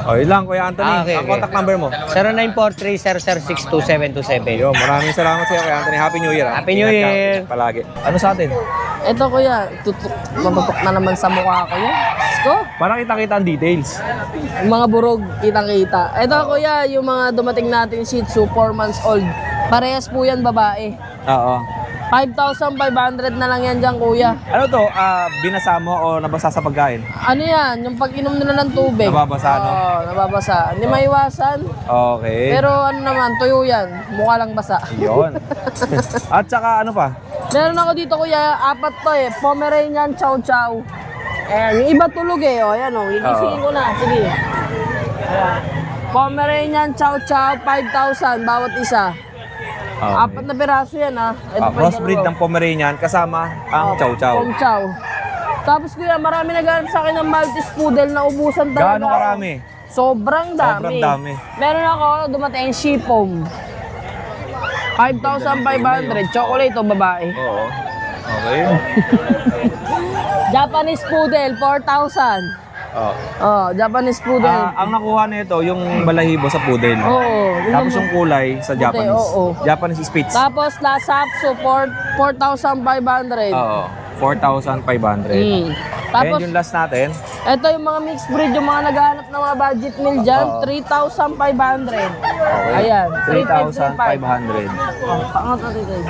[SPEAKER 1] Oh, yun lang, Kuya Anthony.
[SPEAKER 2] Ah, okay,
[SPEAKER 1] Ang contact number mo.
[SPEAKER 2] 0943-006-2727.
[SPEAKER 1] Yun, maraming salamat sa iyo, Kuya Anthony. Happy New Year.
[SPEAKER 2] Happy New
[SPEAKER 1] Ingat ka
[SPEAKER 2] Year.
[SPEAKER 1] Palagi. Ano sa atin?
[SPEAKER 8] Ito kuya, matutok na naman sa mukha ko yun. Sko,
[SPEAKER 1] Para kita-kita ang details.
[SPEAKER 8] yung mga burog, kitang-kita. Ito kuya, yung mga dumating natin Shih Tzu, 4 months old. Parehas po yan babae.
[SPEAKER 1] Oo.
[SPEAKER 8] 5,500 na lang yan dyan kuya.
[SPEAKER 1] Ano to? Binasa mo o nabasa sa pagkain?
[SPEAKER 8] Ano yan, yung pag-inom nila ng tubig.
[SPEAKER 1] Nababasa, no?
[SPEAKER 8] Oo, nababasa. Hindi maiwasan.
[SPEAKER 1] Okay.
[SPEAKER 8] Pero ano naman, tuyo yan. Mukha lang basa.
[SPEAKER 1] Yun. At saka ano pa?
[SPEAKER 8] Meron ako dito kuya, 4 to eh. Pomeranian Chow Chow. Ayan, yung iba tulog eh. O, ayan o, gigisingin ko na. Sige. Ayan. Pomeranian Chow Chow, 5,000 bawat isa.
[SPEAKER 1] Okay.
[SPEAKER 8] 4 na piraso yan ha. Ito pa yung
[SPEAKER 1] Crossbreed
[SPEAKER 8] dalawa.
[SPEAKER 1] ng Pomeranian kasama ang Chow Chow.
[SPEAKER 8] Pom Chow. Tapos kuya, marami naghanap sa akin ng Maltese Poodle na ubusan talaga.
[SPEAKER 1] Gaano karami?
[SPEAKER 8] Sobrang dami.
[SPEAKER 1] Sobrang dami.
[SPEAKER 8] Meron ako, dumating Shipom. 5,500. Chocolate o babae.
[SPEAKER 1] Oo. Okay.
[SPEAKER 8] Japanese Poodle, 4,000.
[SPEAKER 1] Oh.
[SPEAKER 8] Oh, Japanese Poodle.
[SPEAKER 1] Ang nakuha nito, yung balahibo sa poodle.
[SPEAKER 8] Oo.
[SPEAKER 1] Tapos yung kulay sa Japanese.
[SPEAKER 8] oo.
[SPEAKER 1] Japanese Spitz.
[SPEAKER 8] Tapos Lhasa support 4,500.
[SPEAKER 1] Oo. 4,500.
[SPEAKER 8] Tapos,
[SPEAKER 1] And yung last natin,
[SPEAKER 8] ito yung mga mixed breed, yung mga naghahanap ng mga budget meal dyan, 3,500. Ayan,
[SPEAKER 1] 3,500.
[SPEAKER 8] Oh, paangat natin kayo.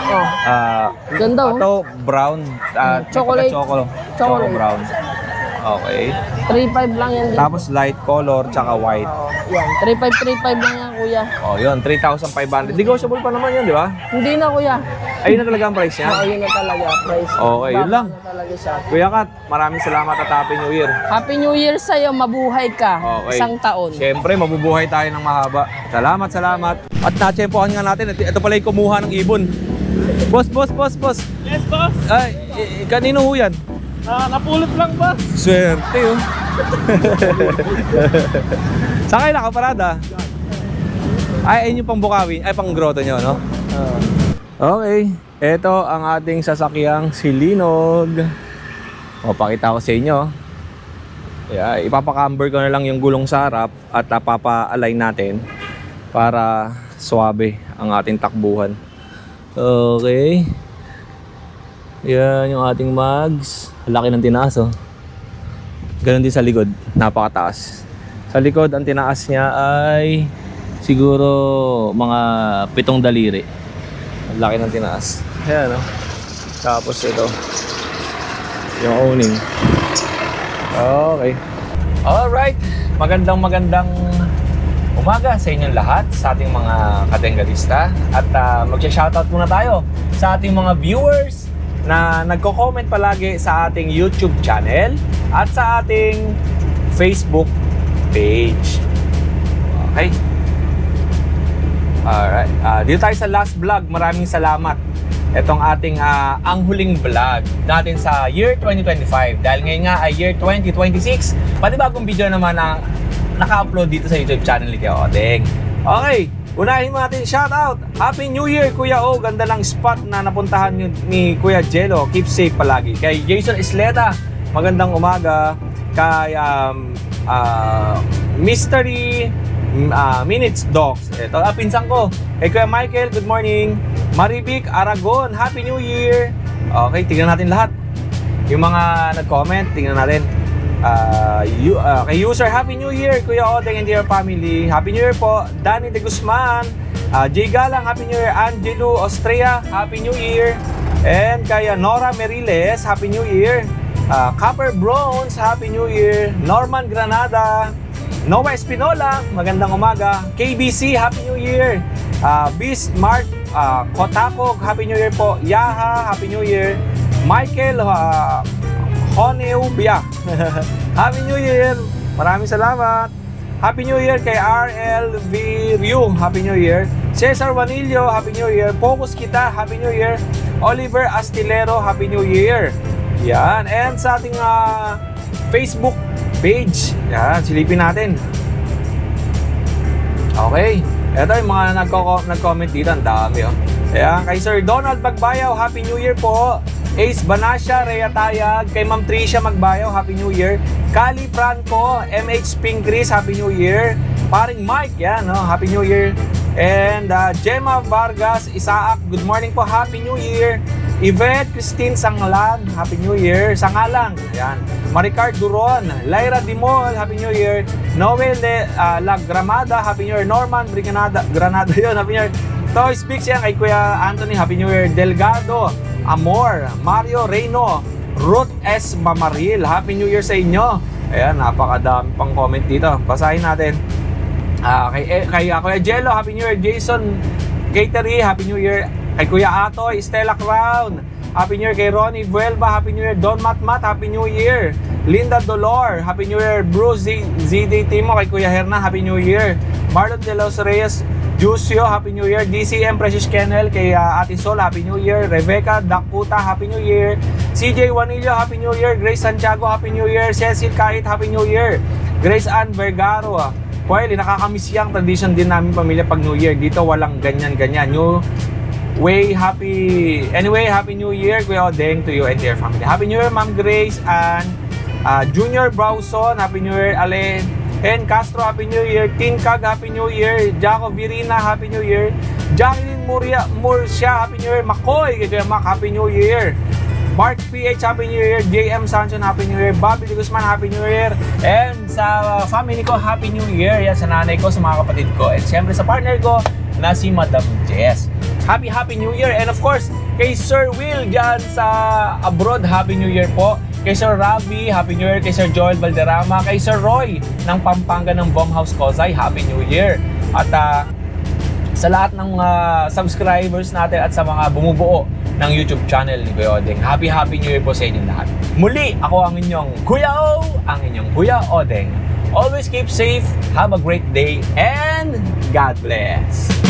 [SPEAKER 8] Oh, ganda oh.
[SPEAKER 1] Ito, brown.
[SPEAKER 8] Chocolate.
[SPEAKER 1] Choco
[SPEAKER 8] Chocolate.
[SPEAKER 1] brown. Okay.
[SPEAKER 8] 3.5 lang yan dito.
[SPEAKER 1] Tapos light color, tsaka white.
[SPEAKER 8] Yan, 3.5 lang yan, kuya.
[SPEAKER 1] Oh, yun, 3,500. Negotiable pa naman yun, di ba?
[SPEAKER 8] Hindi na, kuya.
[SPEAKER 1] Ayun na talaga ang price niya.
[SPEAKER 8] Oo, yun na talaga, price.
[SPEAKER 1] Okay, yun
[SPEAKER 8] Baba
[SPEAKER 1] lang.
[SPEAKER 8] na talaga siya.
[SPEAKER 1] Kuya Kat, maraming salamat at Happy New Year.
[SPEAKER 8] Happy New Year sa'yo, mabuhay ka.
[SPEAKER 1] Okay.
[SPEAKER 8] Isang taon.
[SPEAKER 1] Siyempre, mabubuhay tayo ng mahaba. Salamat, salamat. At natsempohan nga natin, ito pala yung kumuha ng ibon. Boss.
[SPEAKER 9] Yes, boss.
[SPEAKER 1] Ay, kanino ho yan?
[SPEAKER 9] Napulot lang ba?
[SPEAKER 1] Swerte oh. Sakay na kaparada. Ay, ayun yung pang Bukawi. Ay, pang grotto nyo, no? Okay. Ito ang ating sasakyang Silinog. O, pakita ko sa inyo. Yeah, ipapaka-camber ko na lang yung gulong sa harap at papa-align natin para swabe ang ating takbuhan. Okay. Yan yung ating mags. Laki ng tinaas, oh. Ganon din sa likod. Napakataas. Sa likod, ang tinaas niya ay siguro mga 7 daliri. Ang laki ng tinaas. Ayan, oh. Tapos ito. Yung owning. Okay. Alright. Magandang umaga sa inyong lahat, sa ating mga katenggalista. At magsha-shoutout muna tayo sa ating mga viewers na nagko-comment palagi sa ating YouTube channel at sa ating Facebook page. Okay? Alright. Dito tayo sa last vlog. Maraming salamat. Itong ating ang huling vlog natin sa year 2025. Dahil ngayon nga ay year 2026. Panibagong video naman ang naka-upload dito sa YouTube channel ni Kuya Odeng. Okay. Unahin mo natin shoutout. Happy New Year, Kuya O. Ganda ng spot na napuntahan ni Kuya Jello. Keep safe palagi. Kay Jason Isleta, magandang umaga. Kay Mystery Minutes Dogs. Ito, pinsan ko. Kay Kuya Michael, good morning. Maribik Aragon, Happy New Year. Okay, tingnan natin lahat. Yung mga nag-comment, tingnan natin. Kay user, Happy New Year, Kuya Odeng and your family. Happy New Year po. Danny De Guzman, Jay Galang, Happy New Year. Angelo Austria, Happy New Year. And kay Nora Meriles, Happy New Year. Copper Bronze, Happy New Year. Norman Granada, Noah Espinola, magandang umaga. KBC, Happy New Year. Beast Mark Kotakog, Happy New Year po. Yaha, Happy New Year. Michael Honeubia, Happy New Year. Maraming salamat. Happy New Year kay RLV Ryu, Happy New Year. Cesar Vanillo, Happy New Year. Focus Kita, Happy New Year. Oliver Astillero, Happy New Year. Yan. And sa ating Facebook page, yan, silipin natin. Okay. Ito yung mga nag-comment dito. Ang dami, oh. Ayan. Kay Sir Donald Magbayaw, Happy New Year po. Ace Banasya, Rhea Tayag, kay Ma'am Tricia Magbayaw, Happy New Year. Kali Franco, MH Pinkris, Happy New Year. Paring Mike, yan, no? Happy New Year. And Gemma Vargas, Isaac, good morning po, Happy New Year. Yvette Christine Sanglan, Happy New Year. Sangalang, yan. Maricard Duron, Lyra Dimol, Happy New Year. Noel La Gramada, Happy New Year. Norman Granada yun, Happy New Year. Toy Speaks yan kay Kuya Anthony, Happy New Year. Delgado Amor, Mario Reyno, Ruth S. Mamaril, Happy New Year sa inyo. Ayan, napakadami pang comment dito. Basahin natin. Kay Kuya Jello, Happy New Year. Jason Gatery, Happy New Year. Kay Kuya Atoy, Stella Crown, Happy New Year. Kay Ronnie Vuelva, Happy New Year. Don Matmat, Happy New Year. Linda Dolor, Happy New Year. Bruce ZD Timo, kay Kuya Hernan, Happy New Year. Marlon De Los Reyes Jusio, Happy New Year. DCM Precious Kennel, kay Ate Sol, Happy New Year. Rebecca Dakuta, Happy New Year. CJ Juanillo, Happy New Year. Grace Santiago, Happy New Year. Cecil Kahit, Happy New Year. Grace Ann Vergaro, Well, nakakamiss yung tradition din namin pamilya pag New Year. Dito walang ganyan-ganyan. Anyway, Happy New Year, Kuya Odeng, to you and your family. Happy New Year, Ma'am Grace and Junior Browson, Happy New Year. Ale Hen Castro, Happy New Year. Tin Kag, Happy New Year. Jaco Virina, Happy New Year. Jacqueline Murcia, Happy New Year. Makoy, kay Mac, Happy New Year. Mark PH, Happy New Year. JM Sanson, Happy New Year. Bobby De Guzman, Happy New Year. And sa family ko, Happy New Year. Yan, sa nanay ko, sa mga kapatid ko. And syempre sa partner ko, na si Madam Jess. Happy New Year. And of course, kay Sir Will dyan sa abroad, Happy New Year po. Kay Sir Ravi, Happy New Year. Kay Sir Joel Valderrama. Kay Sir Roy ng Pampanga ng Bomhouse Kozay, Happy New Year. At sa lahat ng subscribers natin at sa mga bumubuo ng YouTube channel ni Kuya Odeng, Happy New Year po sa inyong lahat. Muli, ako ang inyong Kuya O, ang inyong Kuya Odeng. Always keep safe, have a great day, and God bless!